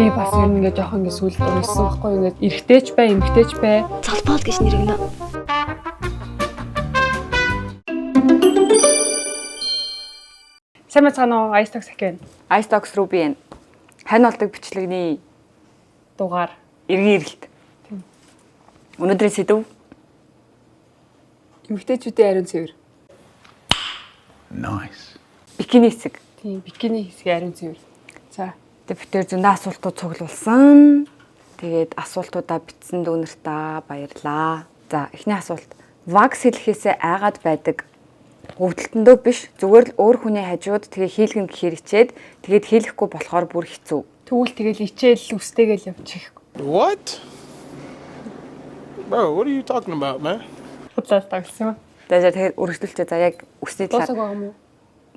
Би бас ер нь ингээ жоохон ингээ сүлд унсан байхгүй ингээ эргэжтэйч бай, эмгтэйч бай. Цолбол гэж нэргэнэ. Сайн мэцгаана уу? Ice Talks ахин. Ice Talks руу би энэ хань олдог бичлэгний Дугаар эргэн ирэлт. Өнөөдрийн сэдв эмгтэйчүүдийн ариун цэвэр. Nice. бикини хэсэг. Тийм, бикини хэсгийн ариун цэвэр. За, Тэгээд битэр зөндөө асуултууд цуглуулсан. Тэгээд асуултуудаа бичсэн дүүнэртээ баярлаа. За, эхний асуулт. Вакс хэлэхээсээ айгаад байдаг. Өвдөлтөндөө биш, зүгээр л өөр хүний хажууд тэгээ хийлгэн гэхээр ичээд тэгээд хийлэхгүй болохоор бүр хэцүү. тэгвэл тэгэл ичээл үстэйгээл явчих. What? Bro, what are you talking about, man? Худлаа тагсан юм. Тэгээд өргөжлөлтөө за яг үсний Дуусах талаар байгаа юм уу?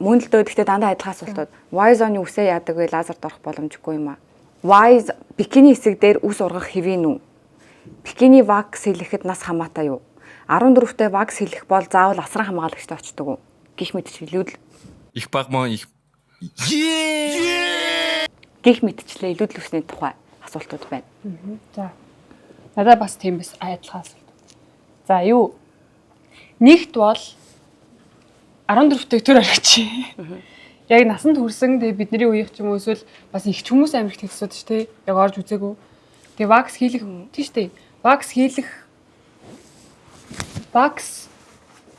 мөн л дөө гэхдээ дандаа адилхан асуултууд. Y zone-ы үсээ яадаг вэ? Лазерд орох боломжгүй юм аа. Y бикини хэсэг дээр үс ургах хэвэн үү? Бикини вакс хийлэхэд нас хамаатай юу? 14-т вакс хийлэх бол заавал асран хамгаалагчтай очдог уу? Гэх мэтчлээ Ich pack mal ich. гэх мэтчлээ илүүдл үсний тухай асуултууд байна. За. Надад бас тийм бас адилхан асуулт. За, юу? Нэгт бол 14 төр орчих. Яг насанд хүрсэн тэгээ бидний үеийнх ч юм уу эсвэл бас их ч хүмүүс амирх хэлсүүд ч тий. Яг орж үзээгүй. Тэгээ вакс хийлэх тий штэ. Вакс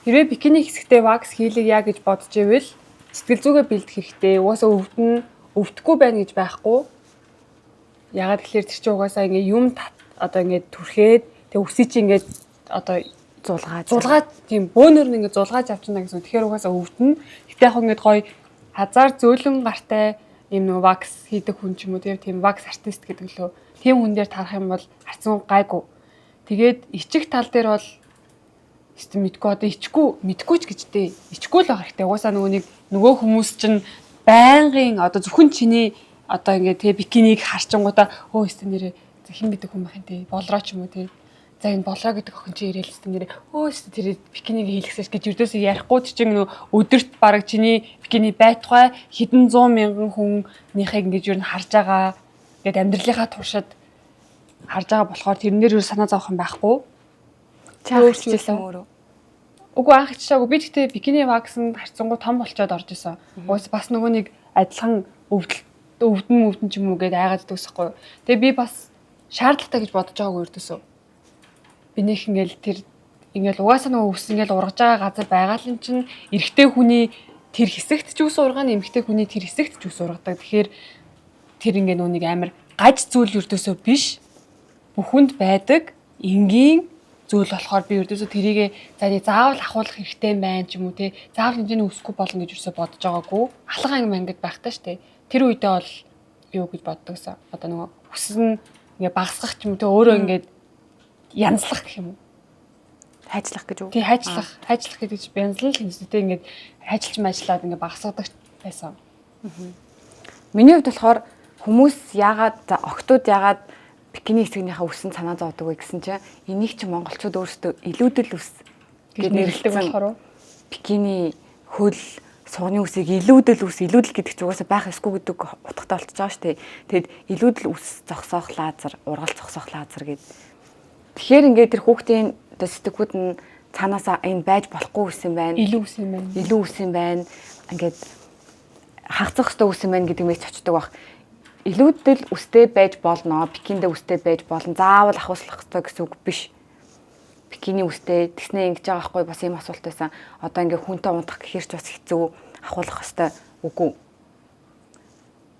хэрвээ бикини хэсэгтээ вакс хийлээ яа гэж бодож ивэл сэтгэл зүгээ бэлдэх хэрэгтэй. Угаасаа өвдөхгүй байна гэж байхгүй. Ягаад гэхээр тэр чинь угаасаа ингээ юм одоо ингээ түрхээд тэгээ үсий чи ингээ одоо зулгаад тийм бөөнөр нь ингээ зулгааж авчна гэсэн. Тэгэхээр угаасаа өвдөн. Гэтэ яг ингээ гоё хазаар зөөлөн гартай юм нөгөө вакс хийдэг хүн ч юм уу тийм вакс артист гэдэг лөө. Тийм хүн дээр тарах юм бол харцсан гайгүй. Тэгээд ичих тал дээр бол систем мэдгүй одоо мэдгүй ч гэж дээ. Ичгүй л байх хэрэгтэй. Угаасаа нөгөө хүмүүс чинь байнгын одоо зөвхөн чиний одоо ингээ тэгээ бикинийг харчингуудаа өө систем нэрээ хэн бидэг хүн байх юм те. Болроо ч юм уу те. За энэ болроо гэдэг охин чи ирээл систем нэрээ өө систем тэр бикинийг хийлгэсэж гэж юрдөөс ярихгүй чинь нөгөө өдөрт бараг чиний бикини байтугай хэдэн 100 мянган хүнийхийг ингэж юу н харж байгаа. Тэгээд амьдралынхаа туршид харж байгаа болохоор тэрнээр юу санаа зовох юм байхгүй. Чаачихсан өөрөө. Үгүй анх ичээгүй би гэхдээ бикини ваксанд харцсангуу том болчоод орж исэн. Уус бас нөгөө нэг адилхан өвдөн ч юм уу гэдээ айгаад дүүсэхгүй. Тэгээ би бас шаардлагатай гэж бодож байгаагүй өрдөөсөө. Би нөх ингээл тэр ингээл угаасаа нөгөө өвс ингээл ургаж байгаа газар байгаа л юм чинь эрэгтэй хүний тэр хэсэгт ч ус ургаана, эмэгтэй хүний тэр хэсэгт ч ус ургадаг. Тэгэхээр тэр ингээ нөгөө нэг амар гаж зүйл өрдөөсөө биш. Бүхэнд байдаг энгийн зүйл болохоор би өрдөөсөө тэрийгээ заавал ахуулах хэрэгтэй байна ч юм уу те. Заавал хэмжээний өсөхгүй болно гэж юусоо бодож байгаагүй. Алга анги мангад байхтай штэ. Тэр үедээ бол юу гэж боддогсан. Одоо нөгөө хүсэл нь ингээ багасгах ч юм уу те өөрөө ингээд янзлах гэх юм уу. Хайжлах гэж үү? Тий, хайжлах гэдэг чинь янзлал юм шүү те. Ингээд хайжилж ингээ багасгадаг байсан. Миний хувьд болохоор хүмүүс октод яагаад бикини хэсгийнхаа үсэн санаа зовдөг вэ гэсэн чинь энийг чи монголчууд өөрсдөө илүүдэл үс гэж нэрлэдэг болохоор бикини хөл сууны үсийг илүүдэл гэдэг ч угаасаа байх ёсгүй гэдэг утгатай болчихж байгаа шүү дээ. Тэгэд илүүдэл үс зогсоох лазер, ургал зогсоох лазер гэдэг. Тэгэхээр ингээд тэр хүүхдийн сэтгүүд нь цаанаасаа энэ байж болохгүй үс юм байна. илүү үс юм байна. Ингээд хагацах ёстой үс юм байна гэдэг мэт очдөг баг. Илүүдэл үстэй байж болно, бикиндээ үстэй байж болно. Заавал ахуулах ёстой гэсэн үг биш. Бикини үстэй тэгснээ ингэж байгаа байхгүй бас ийм асуулт байсан. Одоо ингээ хүнтэй унтах гэхэр ч бас хэцүү ахуулах ёстой үгүй.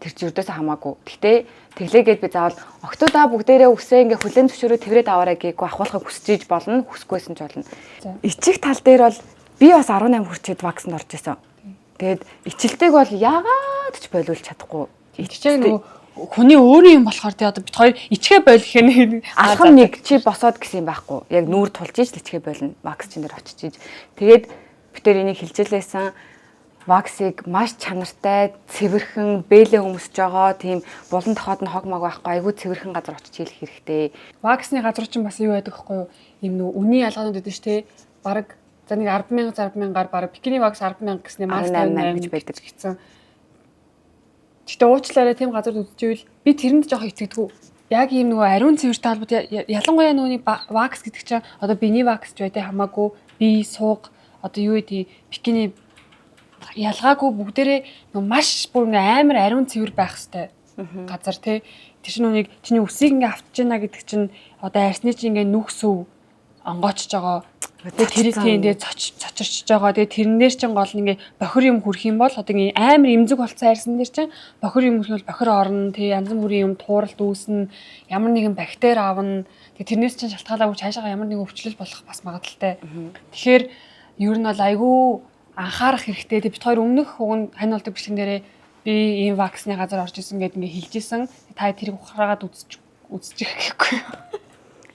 Тэр ч юрдөөсөө хамаагүй. Гэхдээ тэглээгээд би заавал октодаа бүгдээрээ үсээ ингээ хүлэн зөвшөөрөө тэрээд аваарай гээгүү ахуулахыг хүсэж болно, хүсэхгүйсэн ч болно. Ичих тал дээр бол би бас 18 хүрчээд ваксанд орж исэн. Тэгээд ичилтэйг бол яагаад ч болиулж чадахгүй. Ичээ нөгөө хүний өөрийн юм болохоор тий одоо бид хоёр ичгээ бойл гэхээр алхам нэг чи босоод гэсэн юм байхгүй. Яг нүүр тулж иж л ичгээ болно. Вакс чин дээр очиж иж. Тэгээд бид тэр энийг хилжээлээсэн ваксыг маш чанартай, цэвэрхэн, бэлээ өмсөж байгаа тийм булан тохоод нь хог мог байхгүй. Айгүй цэвэрхэн газар очиж хийх хэрэгтэй. Ваксны газар чинь бас юу байдаг вэ? Ийм нөгөө үний ялгаанууд гэдэг чинь тий бараг за нэг 10,000 гараар бараг бикини вакс 10,000 гэснээр маш 8,000 гэж байдаг гэсэн. Гэтэ уучлаарай тийм газар үзчихвэл би тэрэнд жоох итгэдэггүй. Яг ийм нөгөө ариун цэвэртэй холбот ялангуяа нүуний вакс гэдэг чинь одоо биений вакс ч бай тэ хамаагүй бие сууг одоо юу гэдэг бикини ялгаагүй бүгдээрээ нөгөө маш бүр ингээ амар ариун цэвэр байх хэвээр газар тий. Тэр чинь нүуний чиний үсийг ингээ автж байна гэдэг чинь одоо арсны чинь ингээ нүхсөв онгоочж байгаа. Тэгээ тэр тийм цочирчж байгаа. Тэгээ тэрнээр чинь гол нь ингээ бохир юм хүрх юм бол одоо ингээ амар эмзэг болцсон арсан дээр чинь бохир юм хүрхэл бохир орно. Тэгээ янз бүрийн юм тууралт үүснэ. Ямар нэгэн бактери авна. Тэгээ тэрнээс чинь шалтгаалаагүй цаашаа ямар нэгэн өвчлөл болох бас магадaltaй. Тэгэхээр ер нь бол айгүй анхаарах хэрэгтэй. Тэгээ бид хоёр өмнөх хуганд хань болдог бичлэгэн дээрээ би ийм ваксны газар орж исэн гэдээ ингээ хэлж исэн. Та тэрийг ухраагаад үзчих гэхгүй.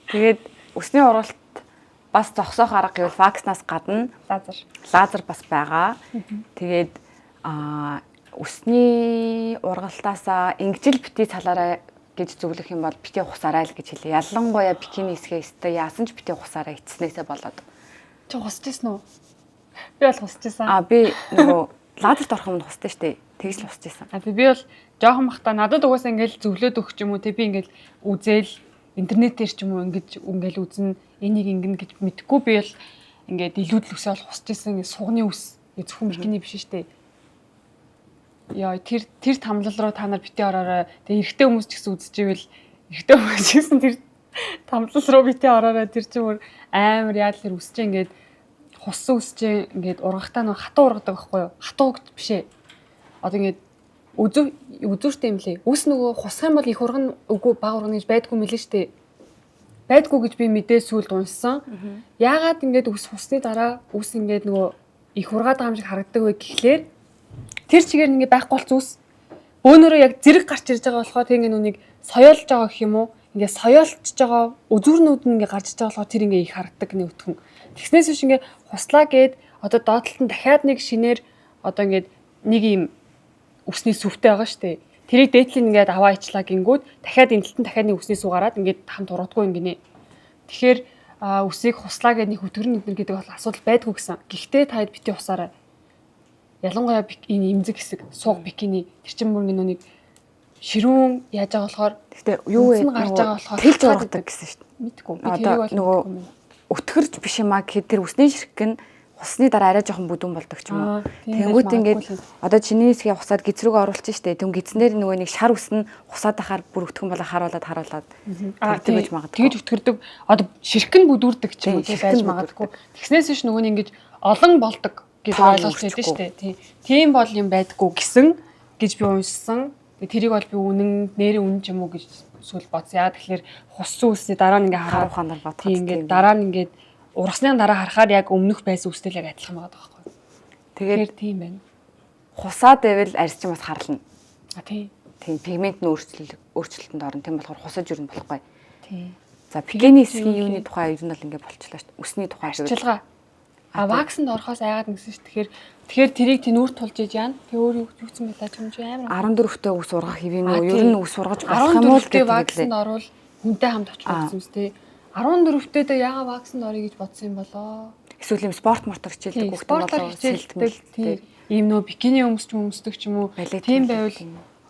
Тэгээд өсний уралт бас зогсоох арга гэвэл вакснаас гадна лазер бас байгаа. Тэгээд өсний ургалтаасаа ингэжил бити цалаарай гэж зөвлөх юм бол бити ухсарай л гэж хэлээ. Ялангуяа бикини хэсгээ өстө яасан ч бити ухсарай эцснээсээ болоод. Чи хусчихсан уу? Би бол хусчихсан. Би нөгөө лазерт орох юм хустай штэ. Тэгж л хусчихсан. Би бол жоохон бахта надад угаасаа ингээл зөвлөд өгч юм уу те би ингээл үзэл интернетээр ч юм уу ингээл үзнэ энийг ингэн гэж мэдхгүй би бол ингээд илүүд л өсөөл хусчихсан сугны ус зөвхөн бикини биш штэ. Яа тэр тамлал руу та нар битээ ороорой. Тэгээ эрэгтэй хүмүүс ч гэсэн үзчихвэл эрэгтэй хүмүүс ч гэсэн тэр тамлал руу битээ ороорой. Тэр чинь бүр амар яа л тэр үсч ингээд хус үсч ингээд ургахтаа нэг хатуу ургадаг байхгүй юу? Хатуу биш ээ. Одоо ингээд үзүүртэй юм лээ. Үс нөгөө хусах юм бол их урган үгүй баг урган гэж байдгүй мэлээ штэ. Байдгүй гэж би мэдээ сүлд уншсан. Яагаад ингээд үс хусны дараа үс ингээд нөгөө их ургаад байгаа юм шиг харагддаг вэ гэхлээр тэр чигээр ингээд байхгүй бол зүс бөөнөрөө яг зэрэг гарч ирж байгаа болохоор тэг ингээд нүг соёолж байгаа гэх юм уу? Ингээд соёолж байгаа үзүүрнүүд нь ингээд гарч иж байгаа болохоор тэр ингээд их харагддаг нэг өтгөн. Тэгснээс биш ингээд хуслаа гээд одоо доотлолт нь дахиад нэг шинээр одоо ингээд нэг юм үсний сүвтэй байгаа штэ. Тэрийг дээдлийн ингээд аваа ичлаа гингүүд дахиад энэ талтан дахиад нэг үсний сүү гараад ингээд хамт уруудгүй юм гинэ. Тэгэхээр үсийг хуслаа гэдэг нэг хөтгөрн эднэр гэдэг бол асуудал байдгүй гэсэн. Гэхдээ таад бити хусаарай. Ялангуяа энэ имзэг хэсэг сууг бикини тэр чинь бүр нэг ширүүн яаж байгаа болохоор гэхдээ юу вэ гарч байгаа болохоор тэлж ургадаг гэсэн шүү дээ. Мэдгүй. Одоо нөгөө өтгөрж биш юм аа гэхэд тэр үсний ширхэг нь хусны дараа арай жоохон бүдүүн болдог ч юм уу. Тэнгүүд ингээд одоо чиний хэсгээ хусаад гиз рүүгээ оруулчих штэ. Тэм гизнэр нөгөө нэг шар үс нь хусаад ахаар бүр өтгөн болоо харуулад тэгдэг гэж магадгүй. Тэгж өтгөрдөг. Одоо ширхэг нь бүдүүрдэг ч юм уу байж магадгүй. Тэгснээс биш нөгөө нэг ингэж олон болдог гэж ойлголт өгдөө штэ. Тийм бол юм байдгүй гэсэн гэж би уншсан. Тэрийг бол би нэрийн үнэн ч юм уу гэж эсвэл бодсон. Яа тэгэхээр хус үсний дараа нь ингээ харах ханаар бодох. Тийм ингээ дараа нь ингээ ургасны дараа харахаар яг өмнөх байсан үстэл яг адилхан байгаа байхгүй. Тэгэхээр тийм байна. Хусаад байвал арьс чинь бас харлана. Тийм. Тийм пигмент нь өөрчлөлтөнд орно. Тийм болохоор хусаж өрнө болохгүй. Тийм. За бикини хэсгийн юуны тухай ер нь бол ингээ болчихлоо шүү дээ. Үсний тухай арчилгаа. Ваксанд орохоос айгаад нэгсэн шүү. Тэгэхээр тэрийг тэнүүр тулж иж яана. Тэг өөр юуцсан байлаа ч юм чи амар. 14-т ус ургах хэвээ нөө ер нь ус ургаж болох юм уу гэдэг ваксанд орвол хүнтэй хамт очих гэсэн үстэй. 14-т дэ яага ваксанд орё гэж бодсон юм болоо. Эсвэл юм спорт мортор хичээлдэг хүүхдүүд болоо хичээлдэг. Тийм. Ийм нөө бикини өмсдөг ч юм уу. Тийм байвал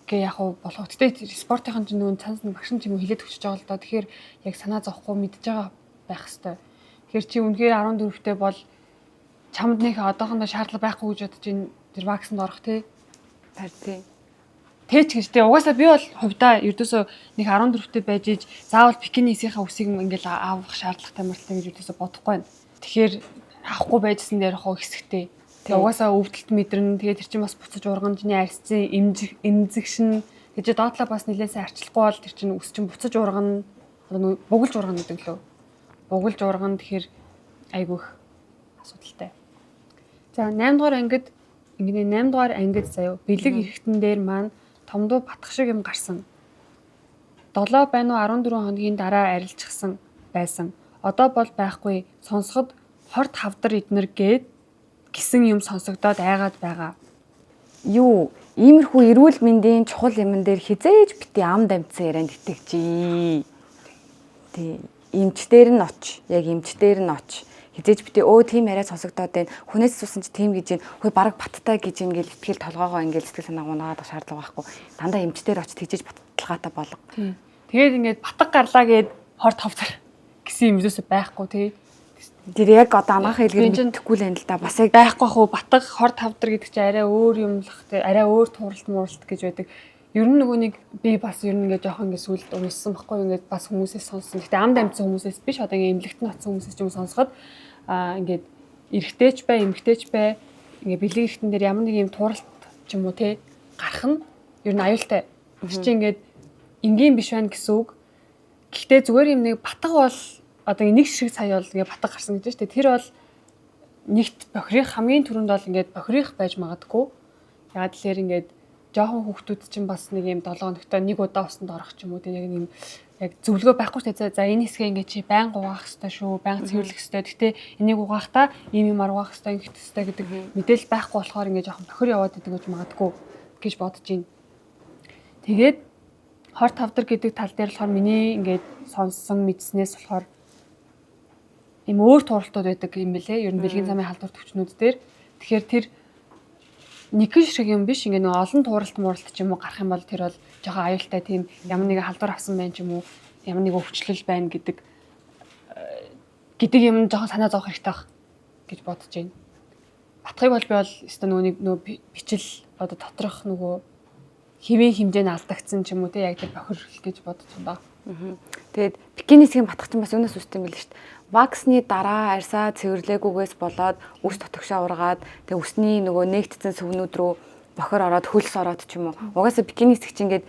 окей яг уу болох. Гэтэ спортынхан ч нөө цанс нэг багш юм хилээд өчөж байгаа л доо. Тэгэхээр яг санаа зовхгүй мэдж байгаа байх хэвээр. Тэгэхээр чи үнэхээр 14-т бол чамд нэг одоохондоо шаардлага байхгүй гэж бодож ин тэр ваксанд орох тий. Тий. Тэч гэж тий. Угаасаа би бол хувьдаа ердөөсөө нэг 14-т байж иж заавал бикинисийнхаа үсийг ингээл авах шаардлагатай мөртлөө гэж ердөөсөө бодохгүй байна. Тэгэхээр авахгүй байжсэн дээр хоо хэсэгтэй. Тэгээ угаасаа өвдөлт мэдрэн тэгээ тэр чинь бас буцаж ургамжны арьсцын эмзэгшин тэгж доотлоо бас нилээсээ арчлахгүй бол тэр чинь үс чинь буцаж ургана. Одоо бугалж ургана гэдэг лөө. Бугалж ургана тэгэхээр айгүйх асуудалтай. За 8 дугаар ангид ингээд 8 дугаар ангид заяа бэлэг эргэтэн дээр маань томдуу батгах шиг юм гарсан. 7 байна уу 14 хоногийн дараа арилжчихсан байсан. Одоо бол байхгүй сонсоход хорт хавдар эднэр гэсэн юм сонсогдоод айгаад байгаа. Юу иймэрхүү эрүүл мэндийн чухал юмн дээр хизээж бити ам дамжсан ярианд итгэжээ. Тий эмчдэр нь оч. Яг эмчдэр нь оч. хизээж битээ тийм яриа сонсогдоод байна. Хүнээс суусан чи тийм гэж юм. Хөөе бараг баттай гэж ингээл ихтгэл толгоогоо ингээл сэтгэл санаа унаагаад шаардлага байхгүй. Дандаа эмчтэр очиж хизээж баталгаатай болго. Тэгээд ингээд батг гарлаа гээд хор тавтар гэсэн юм юусоо байхгүй тий. Тэр яг одоо анхаа хэлгээр мэдэхгүй л байна л да. Бас яг байхгүй хөө батг хор тавтар гэдэг чинь арай өөр юмлах тий. Арай өөр тууралт мууралт гэж байдаг. Ер нь нөгөө нэг би бас ер нь ингээд жоохон ингээд сүлд унсан байхгүй ингээд бас хүмүүсээс сонссон. Гэтэ амд амтсан хүмүүсээс биш одоо ингээд эмлэгт нь атсан хүмүүсээс ч юм сонсоход ингээд эргэжтэйч бай, эмгтэйч бай ингээд бэлэг эргэтэн дээр ямар нэг юм тууралт ч юм уу те гарах нь ер нь аюултай. Тэр чинь ингээд энгийн биш байна гэсэн үг. Гэхдээ зүгээр юм нэг батг бол одоо нэг шиг сая бол ингээд батг гарсан гэж байна шүү дээ. Тэр бол нэгт бохирих хамгийн түрүүнд бол ингээд бохирих байж магадгүй. Яагаад тэлэр ингээд жоохон хүүхдүүд чинь бас нэг юм 7 хоногтой нэг удаа усанд орох ч юм уу тийм яг юм яг зөвлөгөө байхгүй ч за энэ хэсгээ ингээд чи байнга угаах хэрэгтэй шүү, байнга цэвэрлэх хэрэгтэй. Гэхдээ энийг угаахдаа ийм юм угаах хэрэгтэй, ингэх хэрэгтэй гэдэг мэдээлэл байхгүй болохоор ингээд жоохон бохир яваад идэг гэж магадгүй гэж бодож байна. Тэгээд хор тавдар гэдэг тал дээр болохоор миний ингээд сонссон мэдснээс болохоор ийм өөр тууралтууд байдаг юм бэлээ. Ер нь бэлгийн замын халдвар төвчнүүд дээр. Тэгэхээр тэр нэг шиг юм биш ингээ нэг олон тууралт мууралт ч юм уу гарах юм бол тэр бол жоохон аюултай тийм ямар нэг халдвар авсан байх ч юм уу ямар нэг өвчлөл байна гэдэг юм жоохон санаа зовох хэрэгтэй байх гэж бодож байна. Батхыг бол би бол өстө нөгөө бичил одоо доторх нөгөө хэвийн хэмжээ нь алдагдсан ч юм уу те яг тэр бохирхол гэж бодож байна. Тэгээд бикини хэсгийн батгах чинь бас юунаас үүсдэг юм бэл шүү дээ. Ваксны дараа арьсаа цэвэрлээгүйгээс болоод үс тотгошоо ургаад тэг үсний нөгөө нээгдсэн сүвнүүд рүү бохир ороод хөлс ороод ч юм уу. Угаасаа бикини хэсэг чинь ингээд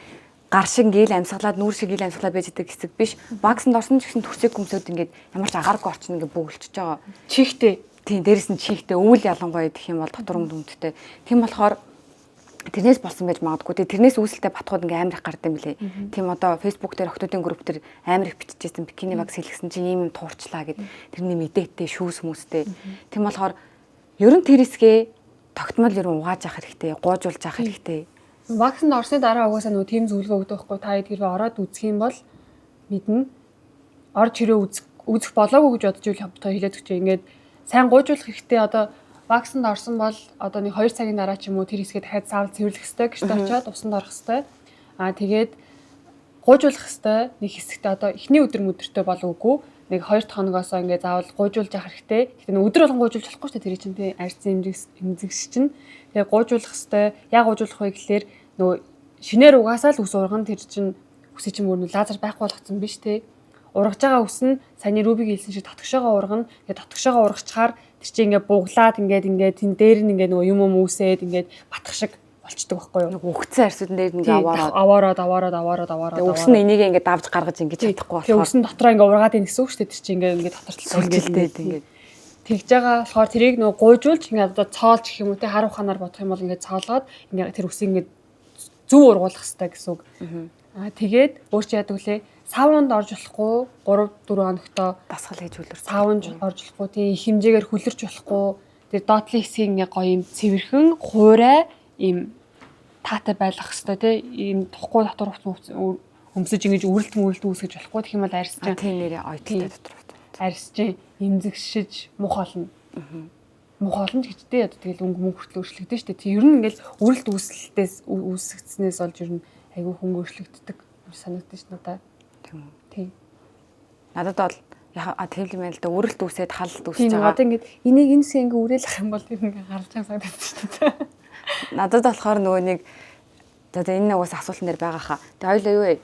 гар шиг гээл амьсгалаад нүүр шиг гээл амьсгалаад байж байгаа хэсэг биш. Ваксанд орсон ч гэсэн төрсөг хүмсүүд ингээд ямар ч агааргүй орчин ингээд бөглөж байгаа. Чихтэй. Тийм дээрэс нь чихтэй өвөл ялангуяа гэх юм бол дотор өмдөнттэй. Тийм болохоор тэрнээс болсон байж магадгүй. Тэрнээс үүсэлтэй батхууд ингээм амар их гардаг юм билээ. Тийм одоо Facebook дээр охтуудын групп дээр амар их биччихсэн бикини вакс хэлгсэн чинь ийм юм туурчлаа гэд тэрний мэдээтэй шүүс хүмүүстэй. Тийм болохоор ер нь тэр хэсгээ тогтмол ер нь угааж авах хэрэгтэй, гуужуулж авах хэрэгтэй. Ваксанд орсны дараа угаасаа нөгөө тийм зөвлөгөө өгдөг байхгүй та хэрвээ ороод үзэх юм бол мэднэ. Орж хэрэг үзэх болоогүй гэж бодож ивэл хавтаа хэлээд өгч ингээд сайн гуужуулах хэрэгтэй одоо ваксанд орсон бол одоо нэг 2 цагийн дараа ч юм уу тэр хэсгээ дахиад заавал цэвэрлэх хэрэгтэй гэж очиод усанд орох хэрэгтэй. Тэгээд гуужуулах хэрэгтэй. Нэг хэсэгтээ одоо эхний өдөр мөдөртөө бол үгүй. Нэг 2 дахь хоногоос ингээд заавал гуужуулж явах хэрэгтэй. Гэхдээ өдөр болгон гуужуулж болохгүй шүү дээ тэр чинь тийм арьсан эмзэгс чинь. Тэгээд гуужуулах хэрэгтэй. Яг гуужуулах вэ гэхлээр нөгөө шинээр угаасаа л ус урган тэр чинь үсээ чинь мөрнө лазер байхгүй болгоцсон биш те. Ургаж байгаа үс нь саяны рубиг хэлсэн шиг татгшоогоо ургана. Тэгээд татгшоогоо ургачаар тэр чинь ингээд буглаад ингээд тэн дээр нь ингээд нөгөө юм үүсээд ингээд батгах шиг болчдөг байхгүй юу? Нөгөө өгцөн арьсууд дээр ингээд аваараад. Тэгээд үс нь энийг ингээд давж гаргаж ингэж чадахгүй болохоор. Тэгээд үс нь дотроо ингээд ургаад ийн гэсэн үг шүү дээ. Тэр чинь ингээд татварчлалтай ингээд тэгж байгаа болохоор тэрийг нөгөө гуйжуулж ингээд одоо цоолж гэх юм уу те хар ухаанаар бодох юм бол ингээд цоолоод ингээд тэр үсийг ингээд зөв ургуулах хэрэгтэй гэсэн үг. Тэгээд өөр чи яадаг вүлээ? Саунд орж болохгүй 3-4 хоногтоо дасгал хийж үлэр. Саунд орж болохгүй тийм их хэмжээгээр хүлэрч болохгүй. Тэр доотлын хэсгийг ингээ гоё юм цэвэрхэн хуурай юм таатай байлгах хэрэгтэй тийм тухгүй дотор өмсөж ингэж үрэлт үүсгэж болохгүй. Тэгэх юм бол арьс чинь тийм нэрээ оёдтой дотор. Арьс чинь эмзэгшиж мух олно. Мух олно гэжтэй яд тэгэл өнгө мөнгө хүртэл өөрчлөгдөн шүү дээ. Тэг ер нь ингээл үрэлт үүсгэгдснээс болж ер нь айгүй хөнгө өөрчлөгддөг санагдаж ш надаа. Тийм. Надад бол тийм юм байл да үрэлт үсээд халалт үсэж байгаа. Одоо ингээд энийг энэсээ ингээ үрээлэх юм бол тэр ингээ гарч байгаа санагдаж шүү дээ. Надад болохоор нөгөө нэг одоо энэ уус асуултан дээр байгаа хаа. Тэгээ хоёлаа юу вэ?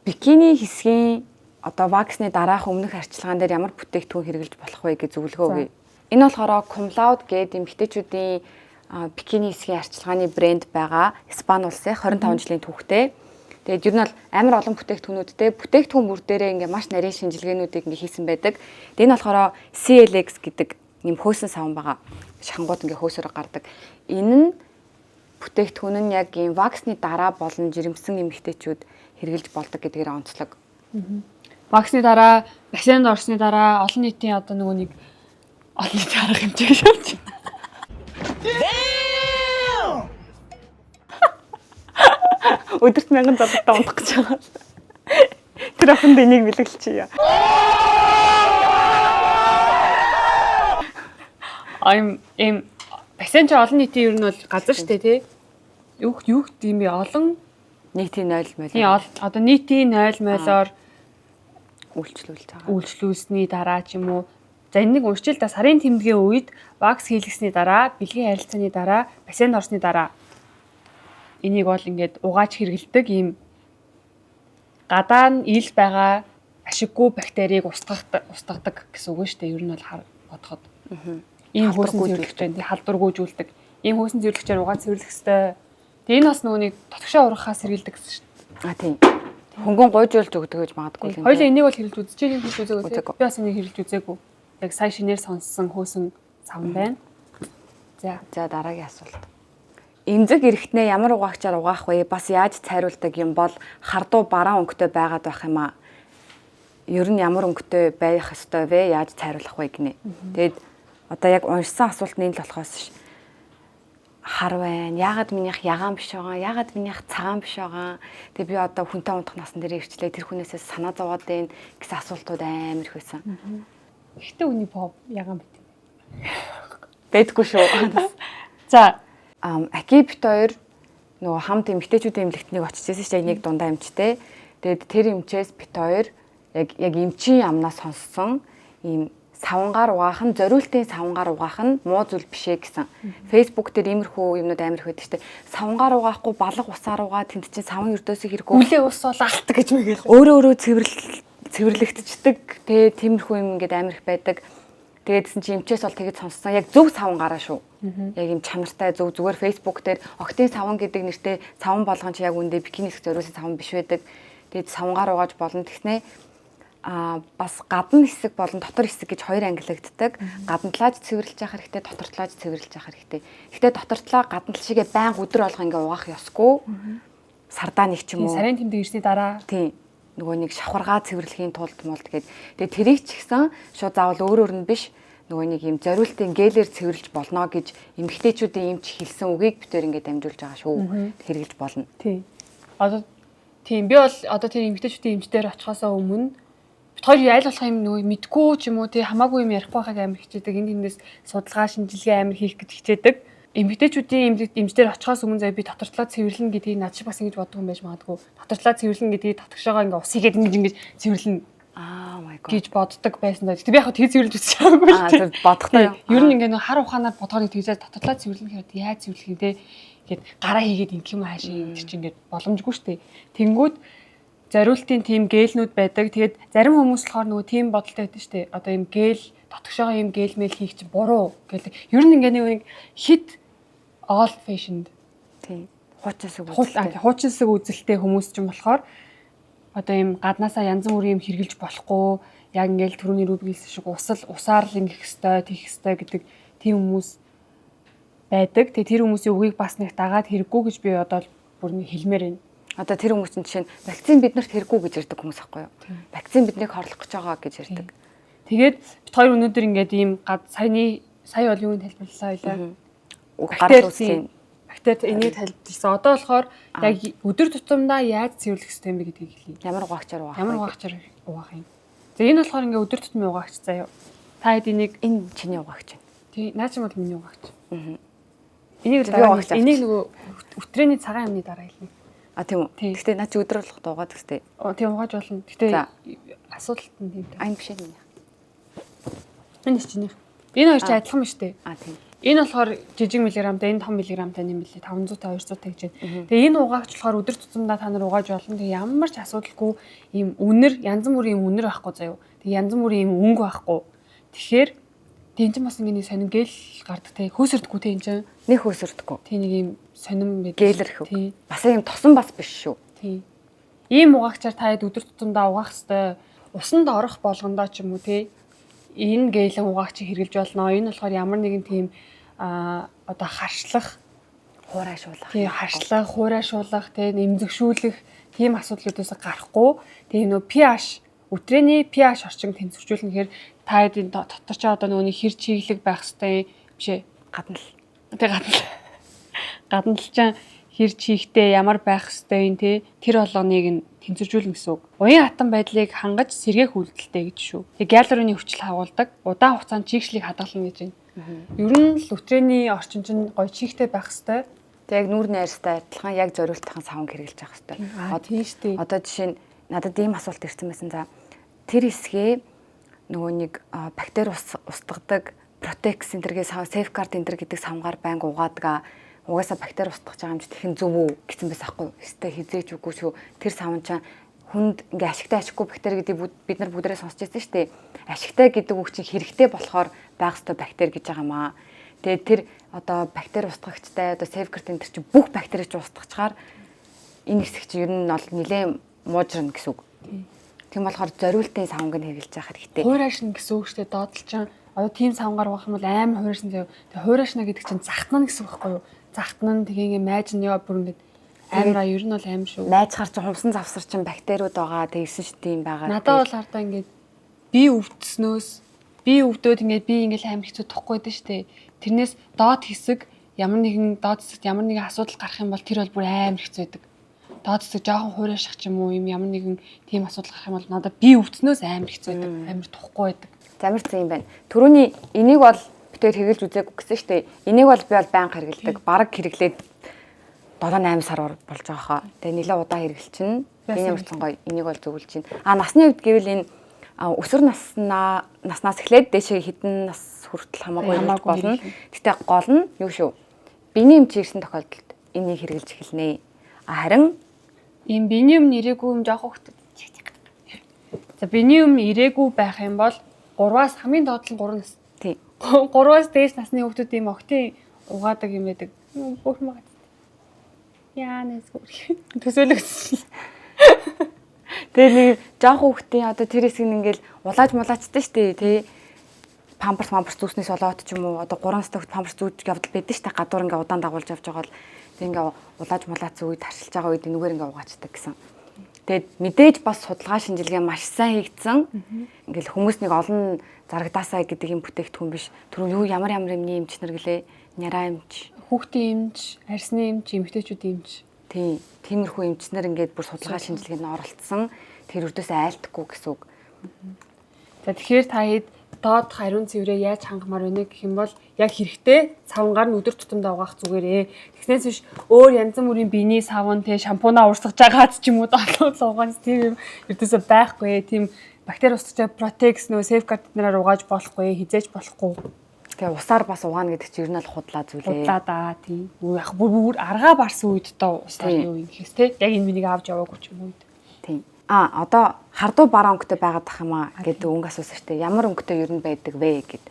Бикини хэсгийн одоо ваксны дараах өмнөх арчилгаан дээр ямар бүтээгдэхүүн хэрэглэж болох вэ гэж зөвлөгөө өгье. Энэ болохоор Cumlaud гэдэг эмэгтэйчүүдийн бикини хэсгийн арчилгааны брэнд байгаа. Испани улсын 25 жилийн түүхтэй. Тэгээд ер нь бол амар олон бүтээгдэхүүнүүдтэй бүтээгдэхүүн бүр дээрээ ингээ маш нарийн шинжилгээнүүдийг ингээ хийсэн байдаг. Тэгээд энэ болохоор CLX гэдэг юм хөөсөн савн байгаа. Шахангууд ингээ хөөсөөр гардаг. Энэ нь бүтээгдэхүүн нь яг ийм ваксны дараа болон жирэмсэн эмэгтэйчүүд хэрэглэж болдог гэдгээр онцлог. Ваксны дараа, вакцинд орсны дараа олон нийтийн одоо нөгөө нэг олон нийтийн арга хэмжээг шавж байна. Өдөрт 1000 доллартай унтах гэж байгаа. Тэр охинд энийг бэлгэлчихье. Ийм бассейн ч олон нийтийн ер нь бол газар шүү дээ тий. Юу гэдэм бэ олон нийтийн 0 мөл. тий одоо нийтийн 0 молоор үйлчлүүлж байгаа. үйлчлүүлсний дараа ч юм уу. За энийг уншил та сарын тэмдгийн үед вакс хийлгэсний дараа, бэлгийн харилцааны дараа, бассейнд орсны дараа энийг бол ингээд угааж хэргэлдэг ийм гадаа нь ил байгаа ашиггүй бактерийг устгадаг гэсэн үг шүү дээ. Ер нь бол бодоход. Ийм хөөсөн цэвэрлэгчээр тий халдваргүйжүүлдэг. Ийм хөөсөн цэвэрлэгчээр угааж цэвэрлэх хэвээр. Тэгээ энэ бас нөгөөний дотгошоо ургахаас сэргийлдэг гэсэн шүү дээ. Тийм. Хөнгөн гойжуулж өгдөг гэж магадгүй юм. Хоёулаа энийг бол хэрэглэж үзэж чинь хэрэглэж үзээгүй. Би бас энийг хэрэглэж үзээгүй. Яг сая шинээр сонссон хөөсөн савн байна. За дараагийн асуулт. Эмзэг эрэхтнээ ямар угаагчаар угаах вэ? Бас яаж цайруулдаг юм бол хардуу бараа өнгөтэй байгаад байх юм аа. Ер нь ямар өнгөтэй байх ёстой вэ? Яаж цайруулах вэ гинэ. Тэгээд одоо яг уншсан асуултны л болохоос хар байна. Яагаад минийх ягаан биш байгаа? Яагаад минийх цагаан биш байгаа? Тэгээ би одоо хүнтэй унтах насн дээр ирчлээ. Тэр хүнээсээ санаа зовоод байна гэсэн асуултууд амар их байсан. Ихтэй үний пop ягаан бит. Бэдгүй шүү. За Аки бит хоёр нөгөө хамт эмгтээчүүдийн эмнэлэгтнийг очиж ирсэн чинь нэг дундаа эмчтэй. Тэгээд тэр эмчээс бит хоёр яг эмчийн амнаас сонссон ийм савнгаар угаах нь зориултын савнгаар угаах нь муу зүйл биш ээ гэсэн. Facebook дээр иймэрхүү юмнууд амар их байдаг шүү дээ. Савнгаар угаахгүй балга усаар угаа тэнд чинь савн өрдөөсөө хэрэггүй. үлээ ус бол алт гэж мэгэл. Өөрөө цэвэрлэгдчихдэг. Тэгээ тиймэрхүү юм ингээд амар их байдаг. Тэгээдсэн чи эмчээс бол тэгэж сонссон. Яг зөв савнгараа шүү. Яг юм чанартай зүгээр Facebook дээр октын савн гэдэг нэртэй савн болгон чи яг үндэ бикинис зориулсан савн биш байдаг. Тэгээд савнгаар угааж болно гэснээ бас гадна хэсэг болон дотор хэсэг гэж хоёр ангилагддаг. Гадна талааж цэвэрлж явах хэрэгтэй, дотор талааж цэвэрлж явах хэрэгтэй. Гэхдээ дотор талаа гадна тал шигээ байнга өдөр болго ингээ угаах ёсгүй. Сардаа нэг ч юм уу. Сарын тэмдэг ирсний дараа. Тийм. Нөгөө нэг шавхаргаа цэвэрлэхийн тулд тэгээд тэрийг ч гэсэн шууд заавал өөр нь биш нөгөө нэг юм зориултын гелээр цэвэрлж болно гэж эмгтээчүүдийн эмч хэлсэн үгийг битээр ингээд дамжуулж байгаа шүү. Хэрэглэж болно. Тийм. Одоо тийм би бол одоо тэр эмгтээчүүдийн эмчдэр очихоосоо өмнө бит хоёр айл болох юм нөгөө мэдгүй ч юм уу тий хамаагүй юм ярихгүй байхыг амар хичээдэг. Энд тэндээс судалгаа шинжилгээ амар хийх гэж хичээдэг. Эмгтээчүүдийн эмчдэр очихоос өмнө заяа би дотортлоо цэвэрлэн гэдгийг над чи бас ингэж боддог юм байж магадгүй. Дотортлоо цэвэрлэн гэдгийг дотгошоогоо ингээ ус игээд ингэж цэвэрлэн my god гэж боддог байсан даа. Гэтэ би яг тэг цэвэрлж үзэж байгаагүй шүү дээ. Бодохдоо ер нь ингээ нэг хар ухаанаар бодохыг тэгжээ дотортлоо цэвэрлэн гэхэд яаж цэвэрлэх юм те гэхэд гараа хийгээд ингэх юм хаашаа гэдэг чи ингээ боломжгүй шүү дээ. Тэнгүүд зориултын тим гээлнүүд байдаг. Тэгээд зарим хүмүүс болохоор нөгөө тим бодолтой байдаг шүү дээ. Одоо юм гээл дотгошоогоо юм гээл мэл хийх чи буруу гэдэг. Ер нь ингээ нэг хит old fashioned тийм хуучинсаг үзэлтэй хүмүүс ч юм болохоор одоо юм гаднаасаа янз бүрийн юм хэрглэж болохгүй яг ингээл түрүүний рүүбгийсэн шиг усаар л ингэх хэвээр тийх хэвээр гэдэг тийм хүмүүс байдаг. Тэгээ тэр хүмүүсийн үгийг бас нэг дагаад хэрэггүй гэж би одоо бүр нэг хэлмээр байна. Одоо тэр хүмүүсийн жишээ нь вакцин биднэрт хэрэггүй гэж ярьдаг хүмүүс аахгүй юу? Вакцин биднийг хорлох гэж байгаа гэж ярьдаг. Тэгээд бид хоёр өнөөдөр ингээд ийм сая бол юуны тайлбарлалаа байлаа. Гарал үүслийн бактери энийг тайлбарласан. Одоо болохоор яг өдөр тутамдаа яаж цэвэрлэх систем бэ гэдгийг хэлье. Ямар угаагчаар угаах вэ? Ямар угаагчаар угаах юм. За энэ болохоор ингээд өдөр тутмын угаагч заяа. Та хэд энийг энэ чиний угаагч байна. Тий, наа чи бол миний угаагч. Энийг дараа энийг нөгөө өтрээний цагаан юмны дараа хэлнэ. Тийм үү. Гэхдээ наа чи өдөр болгох дуугаад гэстэй. Тийм угааж болно. Гэхдээ асуудалт нь тийм. Айн биш ээ. Энэ чинийх. Энэ хоёр ч адилхан ба штэ. Тийм. Энэ болохоор жижиг миллиграмтай, энэ том миллиграмтай юм билээ. 500-тай 200-тай гэж байна. Тэгээ энэ угаагч болохоор өдөр тутамдаа та нар угааж болно. Тэгээ ямар ч асуудалгүй ийм үнэр, янз бүрийн юм үнэр байхгүй заяа. Тэгээ янз бүрийн юм өнгө байхгүй. Тэгэхээр тийм ч бас ингэ сонин гээл гардаг те. Хөөсөрдөггүй те энэ чинь. Нэг хөөсөрдөггүй. Тийм нэг юм сонин байдаг. Гэлэрх үү. Бас юм тосон бас биш шүү. Тийм. Ийм угаагчаар та хэд өдөр тутамдаа угаах хэвээр усанд орох болгондоо ч юм уу те. Энэ гэлэн угаагч хэрглэж болно. Энэ болохоор ямар нэгэн тийм одоо харшлах, хуурайшуулах. Тийм харшлах, хуурайшуулах, тийм эмзэгшүүлэх тийм асуудлуудаас гарахгүй. Тийм нөө pH, өтрээний pH орчин тэнцвэржүүлнэхээр та хэдийн дотор ч одоо нөгөөний хэр чиглэг байх хэвээр биш ээ. Гадна л ч хэр чихтэй ямар байх хэвээр юм те. Тэр болгоныг нь тэнцвэржүүлнэ гэсэн үг. Уян хатан байдлыг хангаж сэргээх үйлдэлтэй гэж шүү. Тэг гиалурины хүчил хагуулдаг. Удаан хугацаанд чигшлийг хадгална гэж байна. Ер нь л өтрээний орчин чинь гоё чихтэй байх хэвээр. Тэг яг нүүр найрстай адилхан яг зориултайхан савн хэрэгжилж явах хэвээр. Тийм шүү дээ. Одоо жишээ нь надад ийм асуулт ирсэн байсан за. Тэр хэсгээ нөгөө нэг бактери устгадаг Protex энтергээ Safeguard энтер гэдэг савгаар байнга угаадаг. Угаасаа бактери устгах байгаа юм чи тэгэн зөв үү гэсэн байсан байхгүй юу? Өстэй хизээж үгүй шүү. Тэр савн чаа хүнд ингээ ашигтай ашиггүй бактери гэдэг бид нар бүгдээ сонсч байсан шүү дээ. Ашигтай гэдэг үг чинь хэрэгтэй болохоор байх ёстой бактери гэж байгаа маа. Тэгээд тэр одоо бактери устгагчтай одоо Safeguard энтер чи бүх бактерийг устгахчаар энэ хэсэг чи ер нь бол нэлээд муужрна гэсэн үг. Тийм болохоор зориултын савнг нь хэрэгжилж явах хэрэгтэй. Хуурайшна гэсэн үг шүү дээ. Доотлолч одоо тийм савнгаар байх юм бол амар хуурайшна заяа. Тэгээ хуурайшна гэдэг чинь захтана гэсэн үг байхгүй юу? Захтана тэгээ ингээ майж нь яа бүр ингээ амар ер нь бол аим шүү. Найзхаар чи хумсан завсар чинь бактериуд байгаа. Тэгсэн шүү тийм байгаа. Надад бол хардаа ингээ би өвдснөөс би өвдөөд ингээ би ингээл амар хэцүү тухгүй дээ шүү дээ. Тэрнээс доод хэсэг ямар нэгэн асуудал гарах юм бол тэр бол бүр амар хэцүү байдаг. Доод хэсэг жоохон хуурайших ч юм уу юм ямар нэгэн тийм асуудал гарах юм бол надад би өвдснөөс амар хэцүү байдаг. Амар тухгүй байдаг. Замир зэн юм байна. Төрөний энийг бол битээр хэрэгжилж үзээгүй гэсэн шүү дээ. Энийг бол би бол байнга хэрэгэлдэг. Бараг хэрэглээд 7-8 сар болж байгаа хаа. Тэгээ нэлээд удаан хэрэгэлчихнэ. Энэ ямар ч гоё энийг бол зөвлөж байна. Насны үед гэвэл энэ өсвөр наснаас эхлээд дээшээ хэдэн нас хүртэл хамаагүй болно. Гэтэ гол нь юу шүү? Биений эмч ирсэн тохиолдолд энийг хэрэгжилж эхэлнэ. Харин ийм биений юм ирээгүй юм жоох хөлтөд. За биений юм ирээгүй байх юм бол 3-аас хамгийн доод нь 3 нас. тий. 3-аас дээш насны хүмүүс ийм октын угаадаг юм байдаг. Бүх юм. Яа нэсгүй. Төсөөлөгсөн. Тэгээ нэг жоох хүүхдийн одоо тэр хэсэг нь ингээл улааж мулаачтай штэ тий. Памперс зүүснээс болоод ч юм уу одоо 3 настай хүүхд памперс зүүж явдал байдаг штэ. Гадуур ингээ удаан дагуулж явж байгаа бол тэг ингээ улааж мулаац үед харшилж байгаа үед нүгээр ингээ угаачдаг гэсэн. Тэгээд мэдээж бас судалгаа шинжилгээ маш сайн хийгдсэн. Ингээл хүмүүс нэг олон зарагдаасаа гэдэг юм бүтээгдэхүүн биш. Түрүү юу ямар юмны эмч нар гэлээ. Няраа эмч, Хүүхдийн эмч, арьсны эмч, эмэгтэйчүүдийн эмч. тий. Тиймэрхүү эмчнэр ингээд бүр судалгаа шинжилгээнд оролцсон. Тэр үрдөөсөө айлтгүй гэсэн үг. За тэгэхээр та хэд доод хариун цэврээ яаж хангамаар вэ гэх юм бол яг хэрэгтэй савнгаар нь өдөр тутамдаа угаах зүгээрээ. Тэгснээс биш өөр янз бүрийн биений савн те шампунаа урсгаж байгаач ч юм уу долоод угааж тийм юм ердөөсөө байхгүй. Тийм бактери устгах Protex нөө Safeguard нараар угааж болохгүй, хизээж болохгүй. Тэгээ усаар бас угаана гэдэг чинь ер нь л худлаа зүйлээ. Худлаа да тийм. Яг бүр аргаа барсан үед доо усаар юу юм гэхээс те яг энэ миний авч яваагүй ч юм уу. Тийм. Одоо хардуу бараа өнгөтэй байгаад тах юм аа гэдэг өнгө асуусан шүү дээ. Ямар өнгөтэй ер нь байдаг вэ гэд.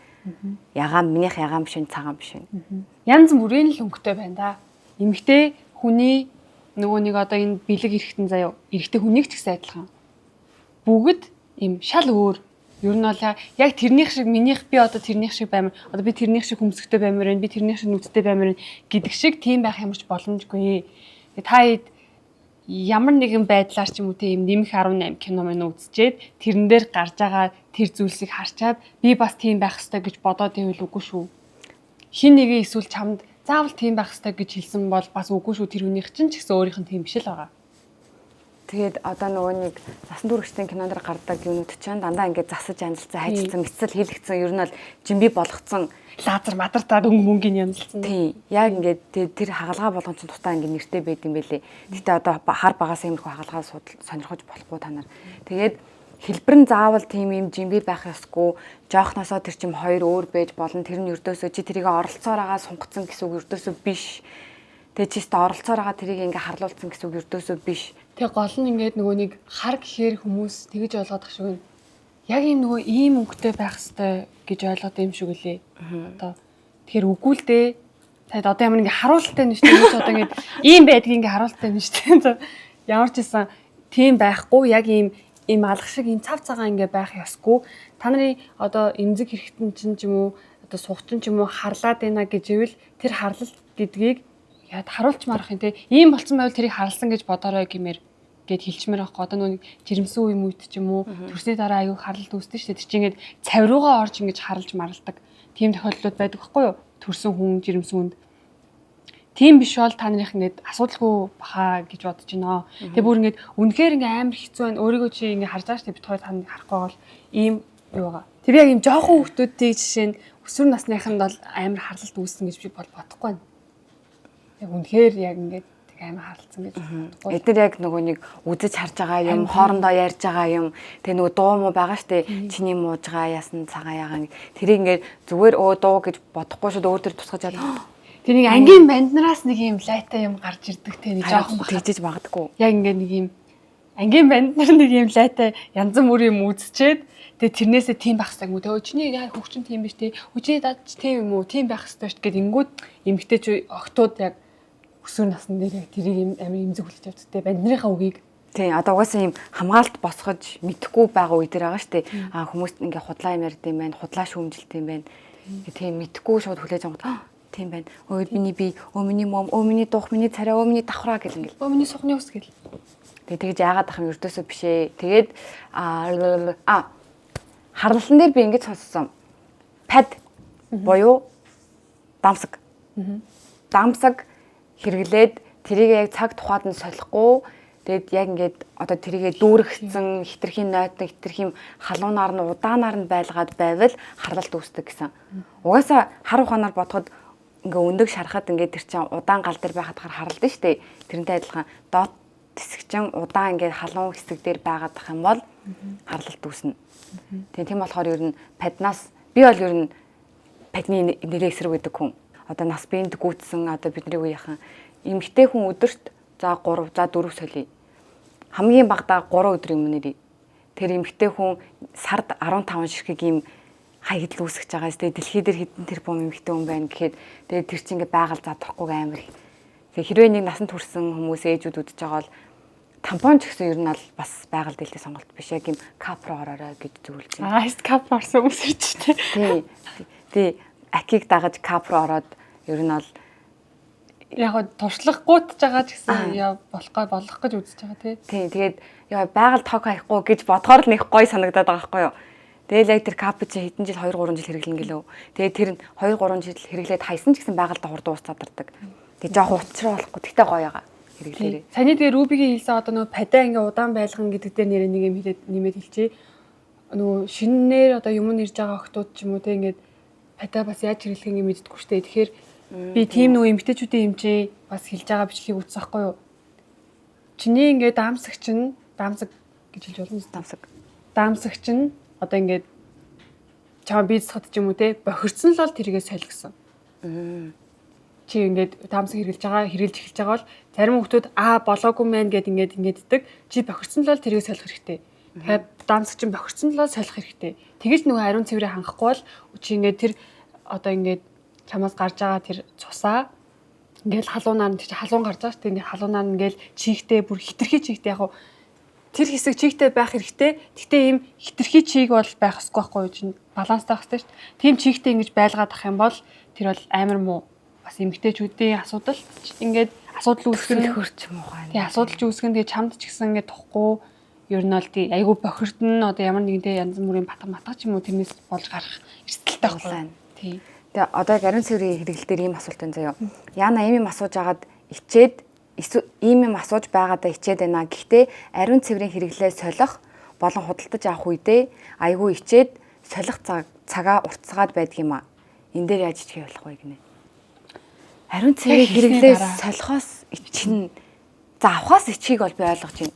Минийх ягаан биш, цагаан биш. Янз бүрийн л өнгөтэй байна да. Эмэгтэй хүний нөгөө нэг одоо энэ бэлэг эрэхтэн заяа. Эрэхтэй хүнийг ч гэсэн адилхан. Бүгд им шал өөр. Ер нь бол яг тэрнийх шиг минийх би одоо тэрнийх шиг баймар. Одоо би тэрнийх шиг хүмсгтэй баймар байна. Би тэрнийх шиг нүдтэй баймар байна гэдэг шиг тийм байх юмч боломжгүй. Та хэд ямар нэгэн байдлаар ч юм уу тийм нэмэх 18 кино мань үзчихэд тэрэн дээр гарч байгаа тэр зүйлсийг харчаад би бас тийм байх ёстой гэж бодоод ивэл үгүй шүү. Хин нэгээ эсвэл чамд заавал тийм байх ёстой гэж хэлсэн бол бас үгүй шүү. Тэр хүнийх чинь ч гэсэн өөрийнх нь тийм биш л байгаа. Тэгээд одоо нөгөө нэг засан дүүрэгчдийн кинонд гардаг юмуд чинь дандаа ингээд засаж амжилтсан, хайжилсан, эцэл хийлгцэн ер нь бол жимби болгоцсон лазер мадартаад мөнгөний янзлсан. Тийм. Яг ингээд тэр хагалгаа болгон ч тутаа ингээд нэртэй байд юм байлээ. Гэтэ одоо хар багаас иймэрхүү хагалгаа сонирхож болохгүй та нар. Тэгээд хэлбэр нь заавал тийм юм жимби байх ёсгүй. Жоохносоо тэр чим хоёр өөр байж болно. Тэр нь ердөөсөө чи тэрийг оролцоороо сунгацсан гэсэн үг ердөөсөө биш. Тэгээ чист оролцоороо тэрийг ингээ харлуулсан гэсэн үг ердөөсөө биш. Тэгээ гол нь ингээд нөгөө нэг хар гэхээр хүмүүс тэгж ойлгоод ах шиг байна. Яг ийм нөгөө ийм өнгөтэй байх хэвээр гэж ойлгоод юм шиг үлээ. Одоо тэгэхээр үгүй л дээ. Тэгэд одоо ямар ингээ харуулттай нь шүү дээ. Одоо ингээд ийм байдгийг ингээ харуулттай нь шүү дээ. Ямар ч гэсэн тийм байхгүй. Яг ийм алга шиг ийм цав цагаан ингээ байх ёсгүй. Та нарын одоо эмзэг хэрэгтэн чинь ч юм уу одоо сухчин ч юм уу харлаад байна гэж ивэл тэр харлалт гэдгийг яад харуулж марах юм те. Ийм болцсон байвал тэрийг харлсан гэж бодорой гэмээр гэд хэлчмээр авах. Одоо нүг жирэмсэн үе мүйт ч юм уу төрсний дараа аягүй харлалт үүсдэг шүү дээ. Тэр чинь ингээд цав руугаа орж ингэж харлж маралдаг. Тийм тохиолдлууд байдаг байхгүй юу? Төрсөн хүн жирэмсэн хүнд. Тийм биш бол та нарыг ингээд асуудалгүй баха гэж бодож байна. Тэгээ бүр ингээд үнэхээр ингээд амар хэцүү байна. Өөрийгөө чи ингээд харж байгаа шүү дээ. Бид хоёр тань харахгүй бол ийм юу байгаа. Тэр яг ийм жоохон хүүхдүүдийн жишээ нь өсвөр насныханд бол амар харлалт үүссэн гэж би бодохгүй байна. Яг үнэхээр яг ингээд амар харлцсан гэж бодохгүй. Эдгээр яг нөгөө нэг үзэж харж байгаа юм, хоорондоо ярьж байгаа юм. Тэгээ нөгөө дуу муу байгаа штэ. Чиний мууж байгаа яасан цагаан ягаан. Тэрийг ингээд зүгээр дуу гэж бодохгүй шүүд өөр төр тусгаж чад. Тэр нэг ангийн банднараас нэг юм лайтай юм гарч ирдэг те нэг жоохон тэгжиж магадгүй. Яг ингээд нэг юм ангийн банднар нэг юм лайтай янз бүр юм үзчихэд тэгээ тэрнээсээ тийм байх хэрэгтэй юм уу? Тэгээ өчний яа хөвчин тийм биш те. Өчний дадч тийм юм уу? Тийм байх хэрэгтэй шүү гэд ингүүд эмгтээч октод яг өсвөр насны дээр яг тэрийг юм амар имзэг хүлээж авдаг те. Бандныхаа үгийг тий одоо угаасаа юм хамгаалт босгож мэдхгүй байгаа үе дээр байгаа штэ. Хүмүүс ингээ худлаа юм ярьд юм байна. Худлаа шүүмжилт юм байна. Тийм мэдхгүй шууд хүлээж авах тийм байна. Өө миний би, миний мом, миний дух, миний царай, миний давхраа гэл ингээл. миний сухны ус гэл. Тэгээ тэгж яагаад ах юм ердөөсөө бишээ. Тэгээд харлалан дээр би ингэж сонссон. Пад буюу дамсаг. Дамсаг хэрэглээд тэрийг яг цаг тухайд нь солихгүй тэгээд яг ингээд одоо тэрийгэ дүүрэгцэн хитрхийн нойтон хитрхийн халуунаар нь удаанаар нь байлгаад байвал харлалт үүсдэг гэсэн. Угаасаа хар ухаанаар бодоход ингээ өндөг шарахад ингээ тэр чинь удаан гал дээр байхад харалдсан шүү дээ. Тэрнтэй адилхан доод хэсэгчин удаан ингээ халуун хэсэг дээр байгаад ах юм бол харлалт үүснэ. Тийм болохоор ер нь паднаас би бол ер нь падны нэрээ эсрэг гэдэг хүн. Одоо нас биед гүйтсэн одоо бидний үеийнхэн эмэгтэй хүн өдөрт за 3 за 4 солиё. Хамгийн багадаа 3 өдрийн өмнө. Тэр эмэгтэй хүн сард 15 ширхэг ийм хаягдл үүсгэж байгаа. Тэгээ дэлхий дээр хэдэн тэрбум эмэгтэй хүн байна гэхэд тэгээ тэр чинь ингээ байгаль задрахгүй амар. Тэгээ хэрвээ нэг насанд хүрсэн хүмүүс ээжүүд үдэж байгаа бол тампон ч гэсэн ер нь бол бас байгаль дэлхий сонголт биш яг юм капро ороорой гэж зөвлөж байна. Капро орсон хүмүүс ирж тий. Тий. Акиг дагаж капро ороод ер нь бол яг туршлах гутж байгаа ч гэсэн яа болох гэж үзэж байгаа тий. Тий. Тэгээд яа байгаль тог хаяхгүй гэж бодохоор л нэг гой санагдаад байгаа байхгүй юу? Тэгэл яг тэр капч хэдэн жил 2 3 жил хэрэглэн гэлөө. Тэгээд тэр нь 2 3 жил хэрэглээд хайсан ч гэсэн байгальдаа хурдан ус задардаг. Тэгээд жоох уучраа болохгүй. Тэгтээ гоё яага хэрэглээрээ. Саний дээр Рубигийн хэлсэн одоо нөгөө падаа ингээ удаан байлган гэдэг дээр нэрээ нэг юм хэлээд нэмээд хэлчихье. Нөгөө шинээр одоо юм нэрж байгаа охтууд ч юм уу те ингээд падаа бас яаж хэрэглэх ингээ мэддэггүй штэ. Тэгэхээр би тийм нөгөө эмгтээчүүдийн хэмжээ бас хэлж байгаа бичлэгийг үзсэн байхгүй юу? Чиний ингээ даамсаг гэж хэлж болно. Даамсагч нь одоо ингээд чам бизнесд ч юм уу те бохирцсон л бол тэрийгээ солих гэсэн. Чи ингээд даамсаг хэрэглэж эхэлж байгаа бол зарим хүмүүс болоогүй мэн гэд ингээд иддэг. Чи бохирцсон л бол тэрийгээ солих хэрэгтэй. Тэгэхээр даамсаг чинь бохирцсон л бол солих хэрэгтэй. Тэгэж нөгөө ариун цэврээ хангахгүй бол чи ингээд тэр одоо ингээд чамаас гарч байгаа тэр цусаа ингээл халуунаар нь тэр халуун гарч байгаа шүү дээ. Ингээд халуунаар нь ингээл чийгтэй бүр хитрхи чийгтэй яг тэр хэсэг чийгтэй байх хэрэгтэй. Гэхдээ ийм хитрхи чийг бол байх ёсгүй байхгүй юу чинь баланстай байх хэрэгтэй шүү дээ. Тийм чийгтэй ингэж байлгаад ах юм бол тэр бол амар муу. Бас эмгтээчүүдийн асуудал ингээд асуудал үүсгэн хөрч юм уу гань. Тий асуудалч үүсгэн тэгээ чамд ч гэсэн ингээд тухгүй ер нь бол тий айгүй бохирдно одоо ямар нэгэнтэй янз бүрийн батга ч юм уу тэрнээс болж гарах эрсдэлтэй байхгүй. Тий. Тэгээ одоо ариун цэврийн хэрэглэлээр ийм асуулт байна заяа. Яна ийм асууж агаад ичээд ийм юм асууж байгаадаа ичээд байна. Гэхдээ ариун цэврийн хэрэглээ солих болон худалдаж авах үедээ айгүй ичээд солих цагаа уртсгаад байдаг юм а. Энд дээр яаж ичих явах вэ гинэ. Ариун цэврийн хэрэглээ солихоос ичнэ. За авахаас ичхийг бол би ойлгож байна.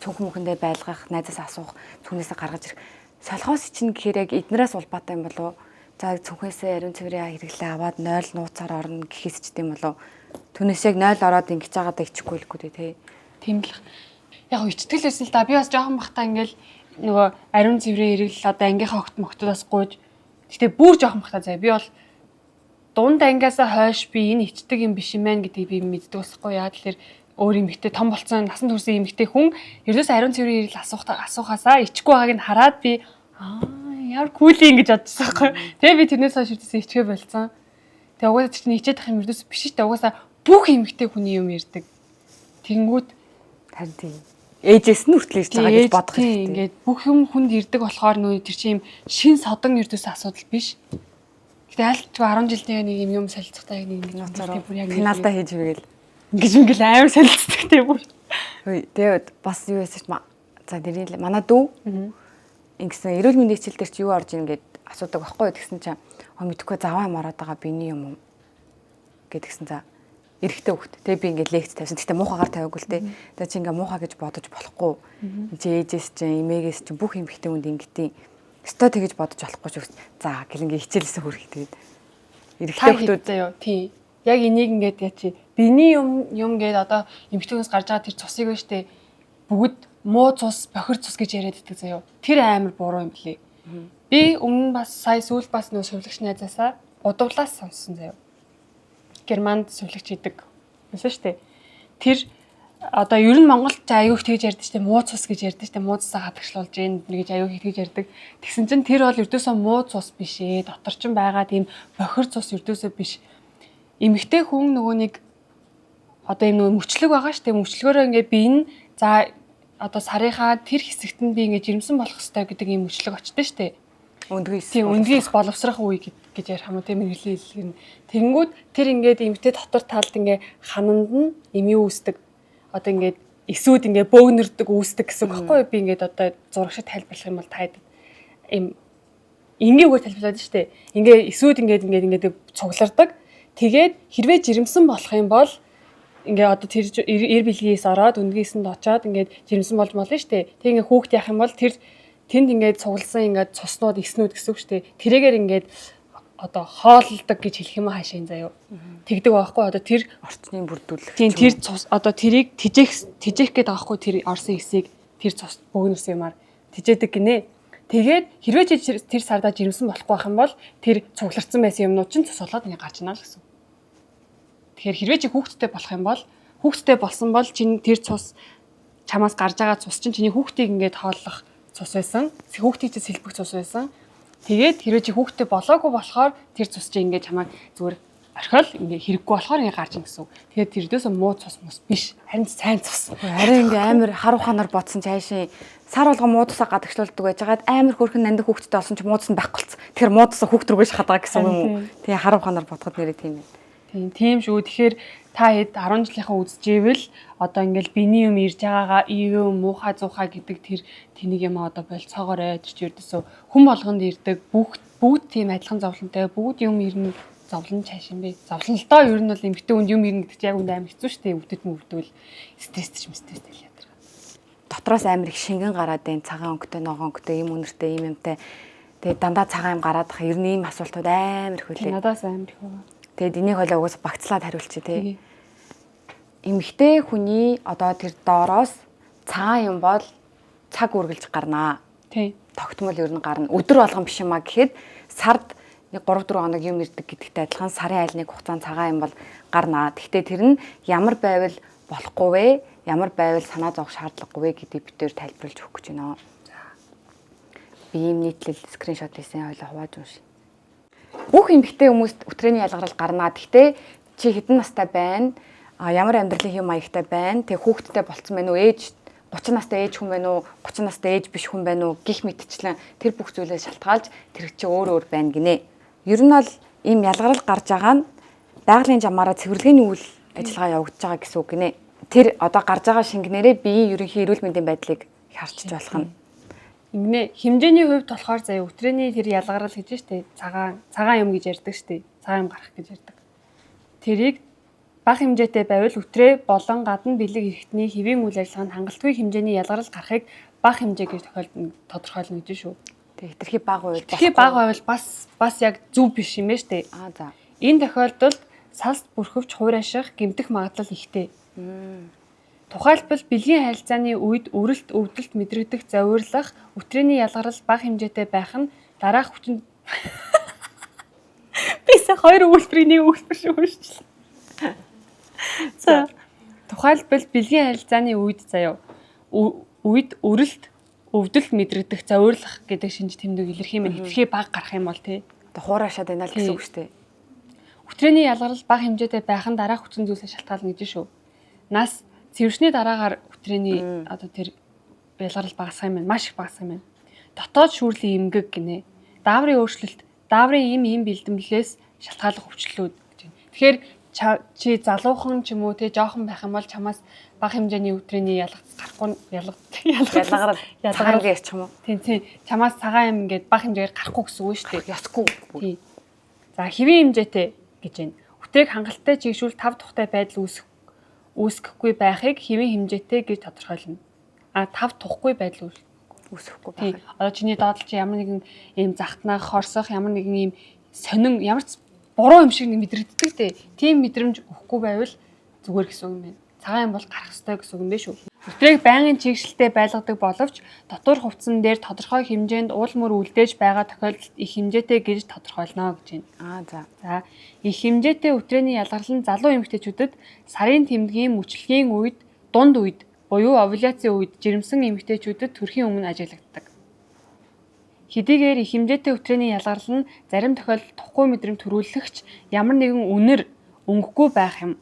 Цүнх мөнхөндөө байлгах, найзаас асуух, цүнхнээсээ гаргаж ирэх. Солихоос ичнэ гэхээр яг эднээс улбаатай юм болов уу? За цүнхээсээ ариун цэврийн хэрэглээ аваад 0 нууцаар орно гэхээс ч тийм болов уу? Түүнээс яг 0 ороод ингэж байгаадаа ичихгүй л гүдээ тий. Тийм л. Яг ичтгэл байсан л да. Би бас жоохон бахтаа ингээл нөгөө ариун цэврийн хэрэглэл одоо ангийнхаа охтудаас гуйж. Гэтэ бүр жоохон бахтаа заяа. Би бол дунд ангиасаа хойш би энэ ичдэг юм биш юм байна гэдгийг би мэддэг басхгүй яа тэгэхээр өөр эмэгтэй том болсон насанд хүрсэн эмэгтэй хүн ердөөс ариун цэврийн хэрэглэл асуухаасаа ичихгүй байгааг нь хараад би ямар кулин гэж бодсон байхгүй. Тэгээ би тэрнээс хойш ердөөс ичгээ болцсон. Тэгээ угаасаа чинь ичээд ах юм ердөөс биш шүү дээ. Угаасаа бүх эмэгтэй хүний юм ярьдаг. Тэнгүүт харин тийм ээжээс нь хүртэл ирж байгаа гэж бодох хэрэгтэй. Ингээд бүх юм хүнд ирдэг болохоор нөө тэр чинь шин содон ердөөс асуудал биш. Гэтэ айлч 10 жилийн нэг юм солилцохтай нэг нууцаар бүр яг финалдаа хийж ивэл ингэж амар солилцдог тийм бүр. Тэгээд бас юу ясаж за дэрийн манай дүү ингэсэн эрүүл мэндийн хичээл дээр чи юу орж ийн гэд асуудаг байхгүй. Тэгсэн чинь Мэдхгүй заваа юм ороод байгаа биний юм уу гэдгсэн за эрэхтэй хөхт. Тэгээ би ингээд лекц тавьсан. Гэтэ муухагаар тавиагүй л те. Тэгээ чи ингээд муухай гэж бодож болохгүй. Чи ээжээс чинь эмээгээс чинь бүх эмэгтэй хүнд ингээд өстой тэгэж бодож болохгүй ч үс. За гэл ингээд хичээлээсээ хөрөх тэгээд эрэхтэй хөхтүүд заяа тий. Яг энийг ингээд яа чи биний юм гээд одоо эмэгтэйгээс гарч байгаа тэр цусыг ба штэ бүгд муу цус, бохир цус гэж яриад байдаг заяа. Тэр амар буруу юм блий. Би өмнө бас сая сүүл бас нөө сувлагч найзаасаа удавлаас сонссон заяа. Германд сувлагч идэг. Эсвэл штэ. Тэр одоо ер нь Монголд аяух тэгж ярьдаг штэ муу цус гэж ярьдаг штэ муу цусаа хадагшлуулж гин гэж аяух тэгж ярьдаг. Тэгсэн чинь тэр бол ердөөсөө муу цус биш ээ. Дотор ч байгаа тийм бохир цус ердөөсөө биш. Эмэгтэй хүн нөгөө нэг одоо юм нөгөө мөчлөг байгаа штэ мөчлөгөөрөө ингээ би энэ за одоо сарынхаа тэр хэсэгт нь би ингээ жирэмсэн болох хэрэгтэй гэдэг юм мөчлөг очтөө штэ. Өндгийс боловсрах үе гэж ярих юм уу тийм мэрэгжлийн хэллэг нь. Тэнгүүд тэр ингээд эмэгтэй дотор талд ингээ хананд нь эми үүсдэг. Одоо ингээд эсүүд ингээ бөөгнөрдөг үүсдэг гэсэн үг байхгүй би ингээд одоо зурагшид тайлбарлах юм бол таад им энгийн үгээр тайлбарлаад штэ. Ингээ эсүүд ингээд цуглардаг. Тэгээд хэрвээ жирэмсэн болох юм бол ингээ одоо тэр эр бэлгээс ороод өндгийсэнд очоод ингээд жирэмсэн болж болно штэ. Тэг ингээ хүүхд яах юм бол тэр тэнд ингээд цугласан ингээд цуснууд эснүүд гэсэн үг штэ. Тэрээгээр ингээд одоо хооллдог гэж хэлэх юм хаашаа заяа. Тэгдэг байхгүй одоо тэр орчны бүрдүүлэх. Тийм тэр цус одоо тэрийг тижээх гээд байгаа байхгүй тэр орсон хэсийг тэр цус бөөгнөрсөн юмар тижээдэг гинэ. Тэгээд хэрвээ тэр сардаа жирэмсэн болохгүй байх юм бол тэр цугларсан байсан юмнууд чинь цус болоод ингээ гарч ийна л гэсэн. Тэгэхээр хэрвээ чи хүүхдтэй болох юм бол хүүхдтэй болсон бол чинь тэр цус чамаас гарч байгаа цус чинь чиний хүүхдийг ингээд хооллох цус байсан. Хүүхдийг чинь сэлбэх цус байсан. Тэгээд хэрвээ чи хүүхдтэй болоогүй болохоор тэр цус чинь ингээд чамайг зүгээр орхиол ингээд хэрэггүй болохоор ингээд гарч ийн гэсэн. Тэгээд тэр дэсээ муу цус мус биш. Харин сайн цус. Арай ингээд амар хар ухаанаар бодсон чи хайшин сар болго муу цусаа гадагшлуулдаг байжгаад амар хөөрхөн нандин хүүхдтэй болсон чи муу цус нь байхгүй болсон. Тэгэхээр муу цусаа хүүхд рүүгээ шахаад байгаа гэсэн юм уу? Тэгээ хар ухаанаар бодоход нэрээ тийм ээ. Тийм шүү. Тэгэхээр та хэд 10 жилийнхаа үзчихвэл одоо ингээл биний юм ирж байгаагаа ивэ муухай зуухай гэдэг тэр тэнийг юм одоо болцоогоорой гэж ердөөсөө хүн болгонд ирдэг бүгд тийм адилхан зовлонтой бүгд юм ирнэ зовлон цааш юм бэ. Зовлон л доо ер нь бол эмэгтэй хүнд юм ирнэ гэдэг чинь яг үндэ амар хэцүү шүү дээ. Өвдөд мөвдвөл стресстэй яадаг. Дотроос амар их шингэн гараад байн цагаан өнгөтэй ногоон өнгөтэй юм үнэртэй юм юмтай. Тэгээ дандаа цагаан юм гараад бах ер нь ийм асуултууд амар их үлээ. Надаас амар их байна. Тэгээд энийг хойлоо угаас багцлаад хариулчих тий. Эмэгтэй хүний одоо тэр доороос цагаан юм бол цаг үргэлж гарнаа. Тий. Тогтмол ер нь гарна. Өдөр болгон биш юмаа гэхэд сард 3-4 хоног юм ирдэг гэдэгтэй адилхан сарын айл нэг хугацаанд цагаан юм бол гарнаа. Гэхдээ тэр нь ямар байвал болохгүй вэ? Ямар байвал санаа зовох шаардлагагүй вэ гэдгийг бид тээр тайлбарлаж өгөх гэж байна. Би ийм нийтлэл скриншот хийсэн хойлоо хувааж уншия. Бүх эмэгтэй хүмүүст өтрээний ялгарл гарнаа. Гэхдээ чи хэдэн настай байна? Ямар амьдралын хэм маягтай байна? Тэг хүүхэдтэй болцсон байна уу? Ээж 30 настай ээж хүн байна уу? 30 настай ээж биш хүн байна уу? Гих мэтчлэн тэр бүх зүйлээс шалтгаалж тэр чи өөр байна гинэ. Ер нь бол ийм ялгарл гарч байгаа нь байгалийн жамаараа цэвэрлэгээний үйл ажиллагаа явагдаж байгаа гэсэн үг гинэ. Тэр одоо гарч байгаа шингэнээрээ биеийн ерөнхий эрүүл мэндийн байдлыг харчиж болох нь. Ингэнэ хэмжээний хувьд болохоор заяа өтрээний тэр ялгарл гэж штэ цагаан юм гэж ярьдаг штэ. Цагаан юм гарах гэж ярьдаг. Тэрийг бага хэмжээтэй байвал өтрээ болон гадна бэлэг эрхтний хэвийн үйл ажиллагаанд хангалтгүй хэмжээний ялгарл гарахыг бага хэмжээ гэж тодорхойлно гэж шүү. Тэг хэтэрхий бага байвал бага байвал бас яг зөв биш юм ээ штэ. За. Энэ тохиолдолд салст бүрхөвч хуурайших гэмтэх магадлал ихтэй. Тухайлбал бэлгийн харилцааны үед өрөлт өвдөлт мэдрэгдэх завирлах өтрээний ялгарл бага хэмжээтэй байх нь дараах хүчин бисээ хоёр үйлдвэрийн нэг үйлдвэр шиг уншчихлаа. За тухайлбал бэлгийн харилцааны үед заяа үед өрөлт өвдөлт мэдрэгдэх завирлах гэдэг шинж тэмдэг илэрхий мэн хэтэрхий бага гарах юм бол тий. Одоо хуурайшаад байна л гэсэн үг шүү дээ. Өтрээний ялгарл бага хэмжээтэй байх нь дараах хүчин зүйлсээс шалтгаална гэж шүү. Нас цэвэршний дараагаар өтрээний одоо тэр ялгарл багасах юм байна. Маш их багасах юм байна. Дотоод шүүрлийн эмгэг гинэ. Дааврын өөрчлөлт, дааврын им бэлдэмлэлээс шалтгааллах өвчлөлүүд гэж байна. Тэгэхээр чи залуухан ч юм уу те жоохон байх юм бол чамаас бага хэмжээний өтрээний ялгац гарахгүй ялгарл ярьчих юм уу? Тийм чамаас цагаан юм ингээд бага хэмжээгээр гарахгүй гэсэн үг шүү дээ. Ясгүй. Тийм. За хэвийн хэмжээтэй гэж байна. Хүтрийг хангалттай чигшүүл тав тухтай байдал үүсгэхгүй байхыг хэвийн хэмжээтэй гэж тодорхойлно. Тав тухгүй байдал Үсэхгүй тий. байх. Одоо чиний доотлол чи ямар нэгэн ийм захтнах, хорсох, ямар нэгэн ийм сонин ямар ч буруу юм шиг мэдрэгддэг те. Тийм мэдрэмж өгөхгүй байвал зүгээр гэсэн үг юм байна. Цагаан юм бол гарах ёстой гэсэн үг юм биш үү? Хүтрийг байнгын чигшэлтэй байлгадаг боловч дотор хувцсан дээр тодорхой хэмжээнд уул мөр үлдээж байгаа тохиолдолд их хэмжээтэй гэж тодорхойлно гэж байна. За их хэмжээтэй хүтрээний ялгарлал нь залуу эмэгтэйчүүдэд сарын тэмдгийн мөчлөгийн үед дунд үед буюу овуляцийн үед жирэмсэн эмэгтэйчүүдэд төрхийн өмнө ажиглагддаг. Хэдийгээр их хэмжээтэй хүтрээний ялгарлал нь зарим тохиолдолд тухгүй мэдрэмж төрүүлэгч ямар нэгэн үнэр өнгөхгүй байх юм.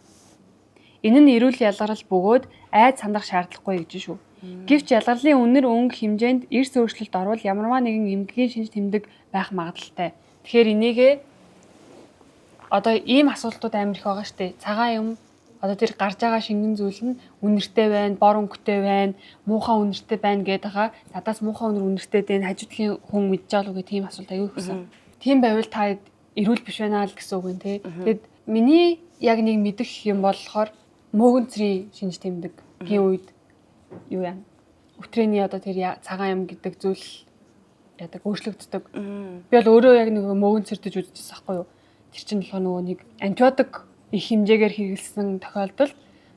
Энэ нь эрүүл ялгарл бөгөөд айд сандах шаардлагагүй гэж шүү. Гэвч ялгарлын үнэр өнгө хэмжээнд эрс өөрчлөлт орвол ямарваа нэгэн эмгэгийн шинж тэмдэг байх магадлалтай. Тэгэхээр энийгээ одоо ийм асуултууд амар их байгаа штэ. Цагаан юм одоо тэр гарч байгаа шингэн зүйл нь үнэртэй байна, бор өнгөтэй байна, муухай үнэртэй байна гэдэг байгаа. Надаас муухай үнэр үнэртэй дээ хажуудлын хүн мэдж байгаа л үгүй тийм асуулт аягүй өгсөн. Тийм байвал та эрүүл биш байна л гэсэн үг юм те. Тэгэд миний яг нэг мэдэх юм болохоор мөөгөнцрийн шинж тэмдэггийн үед юу яа. Өтрээний одоо тэр цагаан юм гэдэг зүйл яадаг өөрчлөгддөг. Би бол өөрөө яг нэг мөөгөнцөрдөж үзчихсэн байхгүй юу. Тэр чинь болохоор нөгөө нэг антибиотик их хэмжээгээр хэрэглэсэн тохиолдолд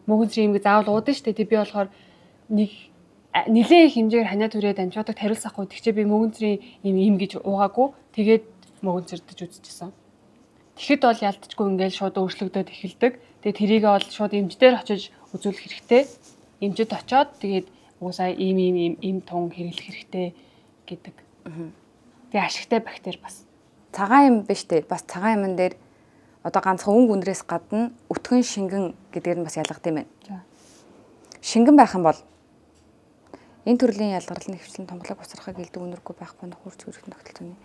мөөгөнцрийн юм заавал уудана шүү дээ. Би болохоор нэг нэлээд их хэмжээгээр ханиа түрээд антибиотик хариулсахгүй. Тэгчээ би мөөгөнцрийн юм гэж уугаагүй. Тэгээд мөөгөнцөрдөж үзчихсэн. Тэгэхэд бол ялдчихгүй ингээл шууд өөрчлөгдөд эхэлдэг. Тэгээд тэрийг бол шууд эмчдэр очиж үзүүлэх хэрэгтэй. Эмчэд очиод тэгээд уусаа ийм тун хэрэглэх хэрэгтэй гэдэг. Тэгээ ашигтай бактери бас. Цагаан юм биш үү? Бас цагаан юмн дээр одоо ганцхан өнгө үнрээс гадна өтгөн шингэн гэдгээр нь бас ялгах юм байна. Шингэн байх юм бол энэ төрлийн ялгарлын хвчлэн тунгалаг усрахыг илдэг үнэргүй байхгүй нь хурц хөрөх нөхцөлтөний.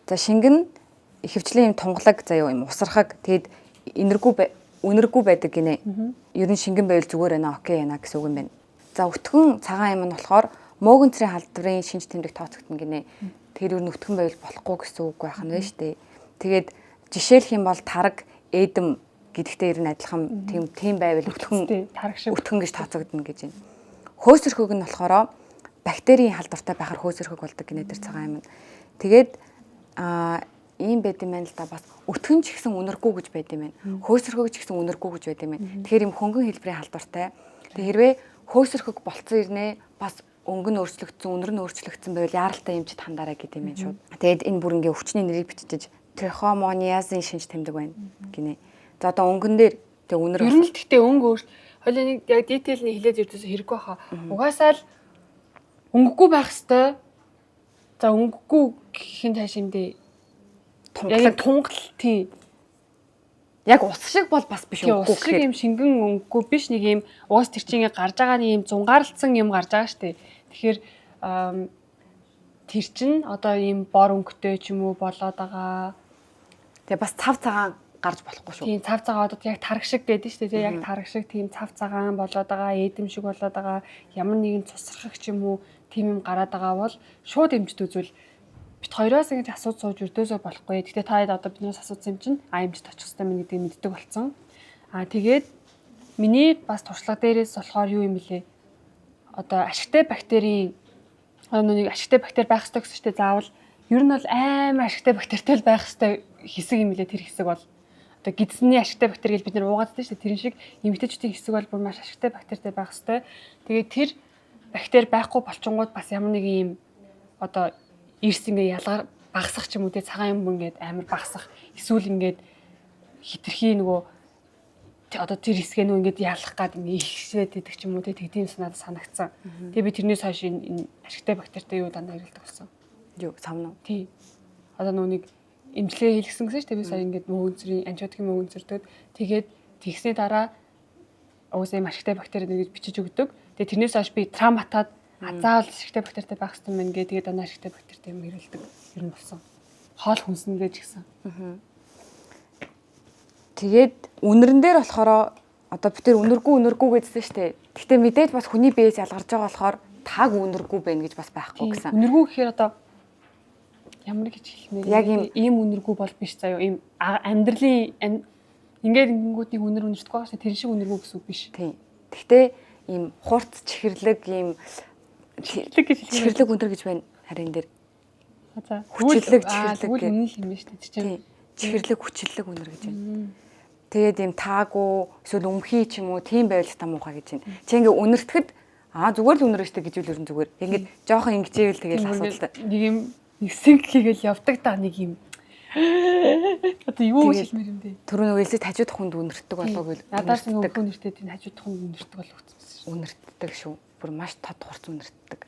За шингэн ихэвчлэн юм тунгалаг заяа юм усрахаг тэгэд үнэргүй байдаг гинэ. Ер нь шингэн байвал зүгээр байна, окей яана гэсэн үг юм байна. За өтгөн цагаан юм нь болохоор мөөгөнцрийн халдварын шинж тэмдэг тооцогдно гинэ. Тэр ер нь өтгөн байвал болохгүй гэсэн үг байх нь байна шүү дээ. Тэгээд жишээлх юм бол тараг, эдэм гэдэгтэй ер нь адилхан тийм байвал өтгөн гэж тооцогдно гэж байна. Хөөсөрхөг нь болохоор бактерийн халдвартай байхаар хөөсөрхөг болдог гинэ тэр цагаан юм. Тэгээд ийм байд юм байна л да бас өтгөн ч гэсэн үнэргүй гэж байд юм байна. Хөөсөрхөг ч гэсэн үнэргүй гэж байд юм байна. Тэгэхээр юм хөнгөн хэлбэрийн халдвартай. Тэгээ хэрвээ хөөсөрхөг болцсон ирнэ бас өнгө нь өөрчлөгдсөн, үнэр нь өөрчлөгдсөн байвал яаралтай эмчит хандаарай гэдэг юм байна шууд. Тэгээд энэ бүр ингээ өвчний нэрийг бичиж трихомониазын шинж тэмдэг байна гинэ. За одоо өнгөн дээр тэг үнэр ер нь гэхдээ өнгө хоёлаа нэг яг дитейлний хэлээд ирдээс хэрэггүй хаа. Угаасаа л өнгөгүй байх хэвээр. За өнгөгүй гэхин цааш юм дээ. Тунгалаг тий. Яг ус шиг бол бас биш өнгөгүй. Ус шиг юм шингэн өнгөгүй биш нэг юм уус тэр чинь гарч байгаа нэг юм зунгаарлцсан юм гарч байгаа штэ. Тэгэхээр тэр чинь одоо ийм бор өнгөтэй ч юм уу болоод байгаа. Тэгээ бас цав цагаан гарч болохгүй шүү. Тийм цав цагаан одоо яг тараг шиг гэдэг шүү дээ. Яг тараг шиг тийм цав цагаан болоод байгаа, эдэм шиг болоод байгаа, ямар нэгэн цусрахаг ч юм уу тийм юм гараад байгаа бол шууд эмчд үзвэл бит хоёроос ингэж асууж сууж өрдөөсөө болохгүй. Гэхдээ та хэд одоо биднээс асуусан юм чинь эмчд очих хэрэгтэй мэн гэдгийг мэддэг болсон. Тэгээд миний бас туршлага дээрээс болохоор юу юм бэлээ? Одоо ашигтай бактерийн нэг ашигтай бактери байх ёстой гэсэн чинь заавал ер нь бол амар ашигтай бактеритэй байх ёстой хэсэг юм лээ тэр хэсэг бол. Одоо гидсний ашигтай бактери гэж бид нэр уугаад байдаг шүү дээ. Тэрэн шиг эмэгтэйчүүдийн хэсэг бол бүр маш ашигтай бактеритэй байх ёстой. Тэгээд тэр бактери байхгүй болчингууд бас ямар нэг юм одоо эрс ингээ ялгаар багасах ч юм уу те цагаан юм ингээд амар багасах эсвэл ингээд хитрхи нөгөө одоо тэр хэсгээ нөгөө ингээд ялах гад ингээ ихсээд идэх ч юм уу те тэгдэм надад санагдсан. Тэгээ би тэрнээс хойш энэ ашигтай бактеритай юу дандаа хэрэглэдэг болсон. Юу савна уу? Тий. Одоо нөгөө нэг эмчилгээ хийлгсэн гэсэн чинь би сая ингээд мөөгөнцрийн антибиотикийн мөөгөнцөрдөд тэгээд тэгсний дараа уусаа юм ашигтай бактери гэж бичиж өгдөг. Тэгээд тэрнээс хойш би травматаад заавал ашигтай бактеритай байх хэрэгтэй мэн гээ тэгээд дандаа ашигтай бактеритай юм хэрэглэдэг ер нь болсон. Хоол хүнсэндээ ч гэсэн. Тэгээд үнэрэн дээр болохоор одоо бид тэр үнэргүй гэдсэн шүү дээ. Гэхдээ мэдээж бас хүний биеэс ялгарч байгаа болохоор таг үнэргүй байна гэж бас байхгүй гэсэн. Үнэргүй гэхээр одоо Ямар гэж хэлмээр Яг ийм үнэргүй бол биш заяа. Ийм амьдралын ингээд ингэнгүүтний үнэр үнэртгүй байгаа шүү. Тэр шиг үнэргүй гэсэн үг биш. Тийм. Гэхдээ ийм хурц чихэрлэг ийм чихэрлэг өндөр гэж байна. Харин дээр За хүчлэг тэгвэл үнэн л юм байна шүү дээ. Тийм. Чихэрлэг хүчлэг өндөр гэж байна. Тэгээд ийм таагүй эсвэл өмхий ч юм уу тийм байвал та муухай гэж байна. Чи ингээ үнэртгэхэд зүгээр л үнэрэж штэ гэж үл ерэн зүгээр. Ингээд жоохон ингэжээвэл тэгэл асуудалтай. Нэг юм эсэг хийгээл явдаг та нэг юм. Одоо юу хэлмээр юм бэ? Түрүүн үйлсэд хажууд хунд үнэртдэг болов гэл. Надаас нэг өвгөө нэртэй тийм хажууд хунд үнэртдэг болов гэсэн. Үнэртдэг шүү. Бүр маш тод хурц үнэртдэг.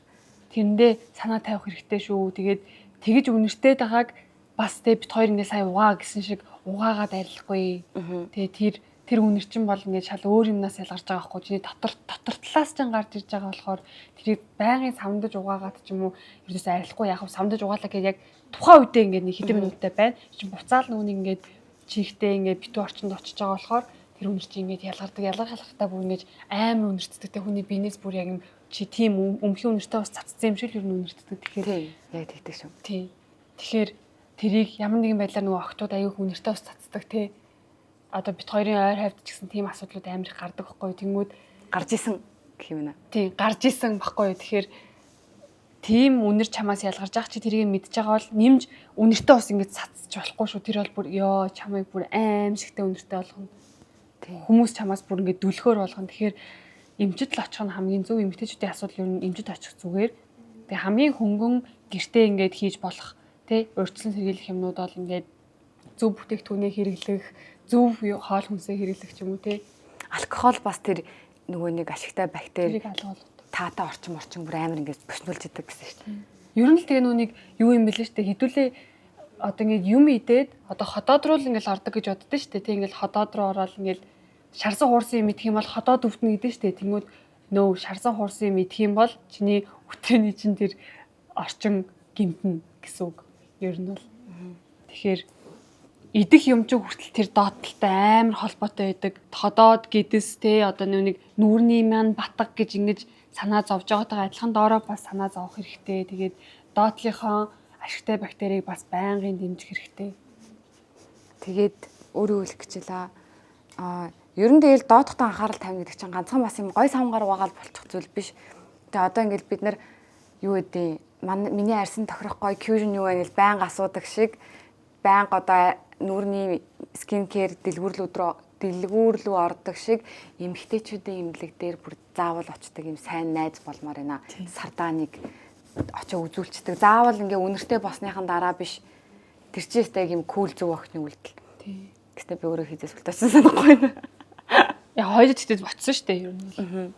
Тэрэндээ санаа тавих хэрэгтэй шүү. Тэгээд тэгэж үнэртэй байгааг бас тэ бит хоёр ингээ сая угаа гэсэн шиг угаагаад арилахгүй. Тэгээ тэр үнэрчин бол ингээд шал өөр юмнаас ялгарч байгаа байхгүй. Чиний дотор талаас ч гарч ирж байгаа болохоор тэрийг байнгын самдаж угаагаад ч юм уу ердөөс арилахгүй яах вэ? Самдаж угаалаа гэж яг тухайн үедээ ингээд нэг хэдэн минуттай байна. Чин буцаал нүуний ингээд чихтэй ингээд битүү орчинд очиж байгаа болохоор тэр үнэрчин ингээд ялгардаг. Ялгархалтай бүр ингээд амар үнэрцдэг. Тэ хүний биенээс бүр яг юм чи тийм өмхийн үнэртэй бас цацсан юм шиг л ер нь үнэрцдэг. Тэгэхээр яг тэгдэг шүү. Тийм. Тэгэхээр тэрийг ямар нэгэн байдлаар нөгөө охтууд аюух үнэртэй бас цацдаг тий. Одоо бит хоёрын ойр хавьд ч гэсэн тийм асуудлууд амар их гардаг байхгүй. Тэнгүүд гарч исэн гэх юм байна. Тийм, гарч исэн байхгүй. Тэгэхээр тийм үнэр чамаас ялгарч байгаа чи тэрийг мэдж байгаа бол нэмж үнэртэй бас ингэж цацж болохгүй шүү. Тэр бол бүр ёо чамайг бүр аимшигтэй үнэртэй болгоно. Тийм. Хүмүүс чамаас бүр ингэж дүлхөөр болгоно. Тэгэхээр эмчэд л очих нь хамгийн зөв. Эмэгтэйчүүдийн асуудал ер нь эмчэд очих зүгээр. Тэгээ хамгийн хөнгөн гэртээ ингэж хийж болох тий урьдчилан сэргийлэх юмнууд бол ингээд зөв бүтээгдэхүүнээ хэрэглэх, зөв хоол хүнсээ хэрэглэх ч юм уу тий. Алкогол бас тэр нөгөө нэг ашигтай бактери таатай орчин бүр амар ингээд бөшнүүлж идэг гэсэн шүү дээ. Ер нь л тэгээ нүуник юу юм бэлээ шүү дээ. Хэдүүлээ одоо ингээд юм идээд одоо ходоод руу л ингээд ордог гэж боддоо шүү дээ. Тэг ингээд ходоод руу ороод ингээд шарсан хуурсан юм идэх юм бол ходоод өвднө гэдэг шүү дээ. Тэнгүүд нөө шарсан хуурсан юм идэх юм бол чиний үтээний чинь тэр орчин гэмтэн гэсэн үг. Ер нь бол. Тэгэхээр идэх юм чинь хүртэл тэр доотлолтой амар холбоотой байдаг. Ходоод гэдэс те одоо нэг нүүрний маань батга гэж ингэж санаа зовж байгаатай адилхан доороо бас санаа зовох хэрэгтэй. Тэгээд доотлынхоо ашигтай бактерийг бас байнгын дэмжих хэрэгтэй. Тэгээд өөрөө хэлэх гэжлээ. Ер нь тэгэл доотхтой анхаарал тавина гэдэг чинь ганцхан бас юм гой самгаар угаагаал болчих зүйл биш. Тэгээ одоо ингээл бид нар юу гэдэг миний арьсан тохирох гой кьюжн юу вэ гэж байнга асуудаг шиг байнга одоо нүүрний скин кэр дэлгүүр рүү ордог шиг эмэгтэйчүүдийн имлэг дээр бүр заавал очдог юм сайн найз болмоор байна. Сардааныг очоо үзүүлцдэг. Заавал ингээ үнэртэй болсныхан дараа биш. Тэр чинь яг юм кул зөв охины үйлдэл. Тий. Гэтэ би өөрөө хийдээс үлдээсэн санахгүй байна. Яг хоёул ч ботсон шүү дээ ер нь.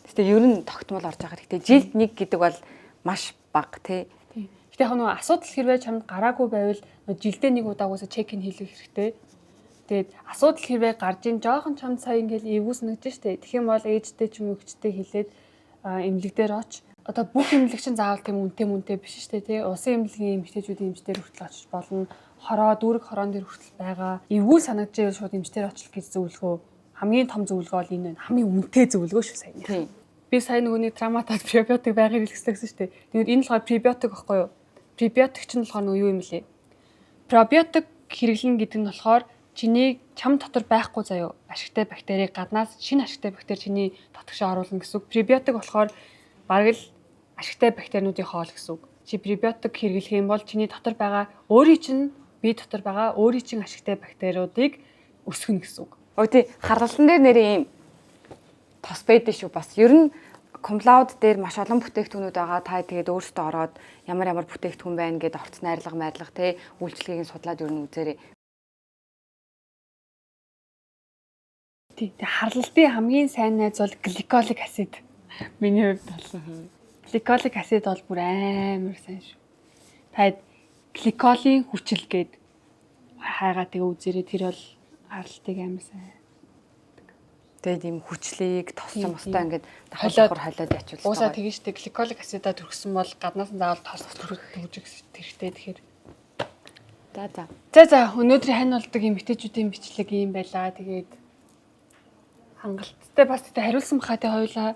Гэтэ ер нь тогтмол орж байгаа. Гэтэ жилд нэг гэдэг бол маш бага тий. Гэтэ яг нөгөө асуудал хэрвээ чамд гараагүй байвал жилдээ нэг удаагаас чек ин хийлгэх хэрэгтэй. Тэгээд асуудал хэрвээ гарч ийн жоохон чамд сая ингээл эвгүй санагдаж штэ. Тэгэх юм бол ээжтэй ч юм уу хүчтэй хэлээд эмнэлэг дээр оч. Одоо бүх эмнэлэг чинь заавал тийм үнэтэй биш штэ тий. Улсын эмнэлгийн эмчтэйчүүдийн эмч дээр хүртэл очиж болно. Дүүрэг хороон дээр хүртэл байгаа. Эвгүй санагдаж байвал шууд эмч дээр очих гэж зөвлөгөө. Хамгийн том зөвлөгөө бол энэ байна. Хамгийн үнэтэй зөвлөгөө шүү сая. Тийм. Би сая нөгөөний траматад пребиотик байгааг хэлчихсэн шүү дээ. Тэгээд энэ болохоор пребиотик байхгүй юу? Пребиотик чинь болохоор юу юм бэлээ? Пробиотик хэрэглэн гэдэг нь болохоор чам дотор байхгүй заяо ашигтай бактерийг гаднаас шинэ ашигтай бактери чиний дотогшоо оруулна гэсэн үг. Пребиотик болохоор бараг л ашигтай бактериудын хоол гэсэн үг. Чи пребиотик хэрэглэх юм бол чиний дотор байгаа бие дотор байгаа өөрийн чинь ашигтай бактериудыг өсгөнө гэсэн үг. Тий харлалан дээр нэр ийм тос байдаг шүү бас. Ер нь Комлауд дээр маш олон бүтээгдэхүүнүүд байгаа. Та тэгээд өөрсдөө ороод ямар бүтээгдэхүүн байна гэдээ орц найрлага те үйлчлэгийг судлаад ер нь үзээрэй. Тий харлалтын хамгийн сайн найз бол гликолик асид. Миний хувьд бол гликолик асид бол бүр амар сайн шүү. Та гликолын хүчил гээд хайгаа тэгээ үзээрэй. Тэр бол харлалтыг амар сайн. Тэгээд ийм хүчлийг тоссон мостой ингээд холиогоор холиод ячуулсан. Уусаа тэгэн штэ гликолик асидаа төрсөн бол гаднаас нь заавал тос төрөж хэрэгтэй тэгэхээр. За өнөөдрийн хань болдог эмэгтэйчүүдийн бичлэг ийм байлаа. Тэгээд хангалттай бас тэ хариулсан бахаа тэ хоёулаа.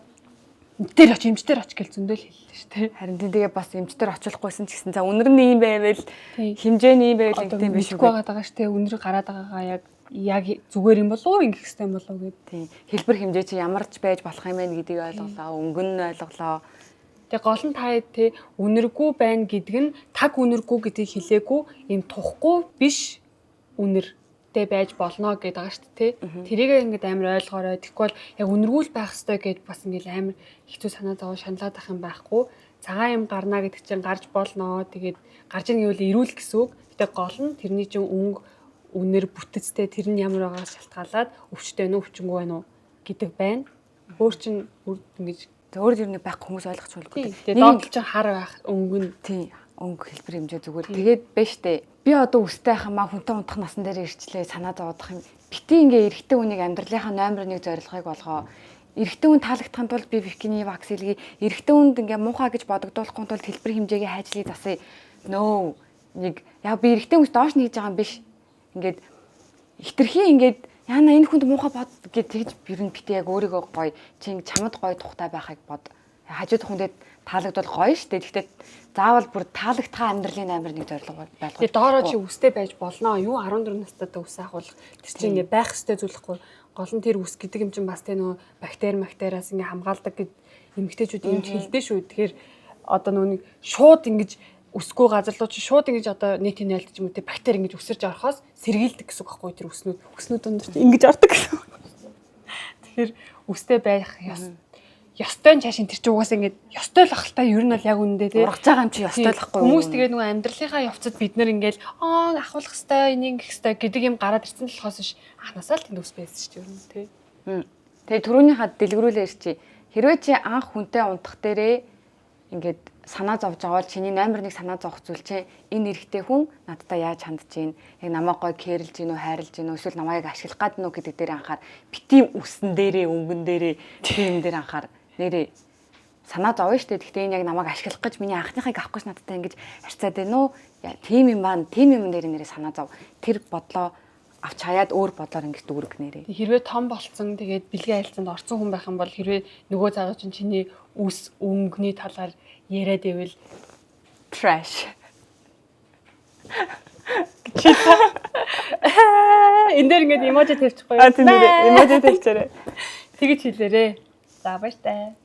Дээр оч эмчтэр оч гэж зөндөл хэллээ шүү дээ. Харин тэгээ бас эмчтэр очихгүйсэн ч гэсэн за үнэр нь ийм байвал Тийм. хэмжээ нь ийм байвал Одоо гэдэг юм биш үү? мэдгүй байгаа шүү дээ. Үнэр гараад байгаагаа яг зүгээр юм болов уу ингэх хэрэгтэй юм болов уу гэдэг. Тийм. Хэлбэр хэмжээ чи ямарч байж болох юм бэ гэдгийг ойлголоо. Өнгөн нь ойлголоо. Тэгээ гол нь та те үнэргүй байна гэдэг нь таг үнэргүй гэдгийг хэлээгүй юм тухгүй биш үнэртэй байж болно гэдэг байгаа шүү дээ. Тэрийг ингээд амар ойлгоорой. Тэгэхгүй бол яг үнэргүй л байх хэрэгтэй гэд бас ингээд амар хэцүү санаа зовоо шаналаад ах юм байхгүй. Цагаан юм гарна гэдэг чинь гарч болноо. Тэгээд гарч ийн гэвэл ирүүл гэсэн үг. Гэтэ гол нь тэрний чинь үнэр бүтэцтэй тэр нь ямар байгаас шалтгаалаад өвчтэй нүү өвчнгүй байна уу гэдэг байна. Өөр чинь ингэж Өөр юм байх хүмүүс ойлгоч байлгүй. тэгээд доотлол чинь хар байх өнгөн Тийм. Өнгө хэлбэр хэмжээ зүгээр. Тэгээд байж тээ. Би одоо өстэй хамаа хүнтэй унтах насан дээр ирчлээ санаа зовоодох юм. Бити ингээ эрэгтэй хүнийг амьдралынхаа номер 1 зорилгыг болгоо. Эрэгтэй хүн таалагдахын тулд би бикини вакс илгээ. Эрэгтэй хүнд ингээ муухай гэж бодогдуулахгүй тулд хэлбэр хэмжээгийн хайжлыг засъя. No. Нэг яг би эрэгтэй хүнс доош нь хийж байгаа юм биш. Ингээд хитрхи ингээд яна энэ хүнд муухай бод гэж тэгж ер нь бити яг өөрийгөө гоё чамд гоё тухтай байхыг бод. Хажууд хүндэд таалагдвал гоё штэ. Гэхдээ заавал бүр таалагдхаа амьдралын номер 1 зорилго байлгах. Тэгээ доороо чи үстэй байж болно. Юу 14 настай үс ахуулах. Тэр чинь ингээ байх ёстой зүйлхгүй. Гол нь тэр үс гэдэг юм чинь бас тэ нөө бактериас ингээ хамгаалдаг гэд эмэгтэйчүүд юмч хэлдэ шүү. Тэгэхээр одоо нүг шууд ингэж үсгүй газар руу чи шууд ингэж одоо нийтийн айлт ч юм уу тэ бактери ингэж өсөрж орохоос сэргийлдэг гэсэн үг байхгүй тэр үснүүд дундаж ингэж ордог гэсэн. Тэгэхээр үстэй байх ёстой нь чашин тэр чи угаасаа ингэж ёстой л ахaltaа ер нь бол яг үнэндээ тий ургаж байгаа юм чи ёстой л ахгүй. Хүмүүс тэгээ нөгөө амьдралынхаа явцад бид нар ингээл ахуулах хэвээр энийг гэх хэвээр гэдэг юм гараад ирсэн л болохоос ш анханасаа л тэнд үс байсан шүү дээ ер нь тий. Тэгээ түрүүнийхээ дэлгэрүүлээ ирчи. Хэрвээ чи анх хүнтэй унтах дээрээ ингээд санаа зовж байгаа бол чиний номер 1 санаа зовх зүйл чи энэ эрэгтэй хүн надтай яаж хандж гин яг намайг гой кэрлж гин үү хайрлж гин үү эсвэл намайг ашиглах гад нү гэдэг дээр анхаар бити үсэн дээрээ өнгөн дээрээ тийм дээр анхаар нэрээ санаа зовно штэ. Гэхдээ энэ яг намайг ашиглах гэж миний анхныхыг авах гэж надтай ингэж харьцаад байна уу? Тийм юм байна. Тийм юм дээр нэрээ санаа зов. Тэр бодлоо авч хаяад өөр бодлоор ингэж дүүрэг нэрээ. Хэрвээ том болцсон тэгээд бэлгийн айлцанд орсон хүн байх юм бол хэрвээ нөгөө цагаа чинь чиний үс өнгөний талаар яриад ивэл trash. Энд дээр ингэж эможи тавьчихгүй. Тийм ээ. Эможи тавьчаарай. Тэгэж хэлээрээ. За баяртай.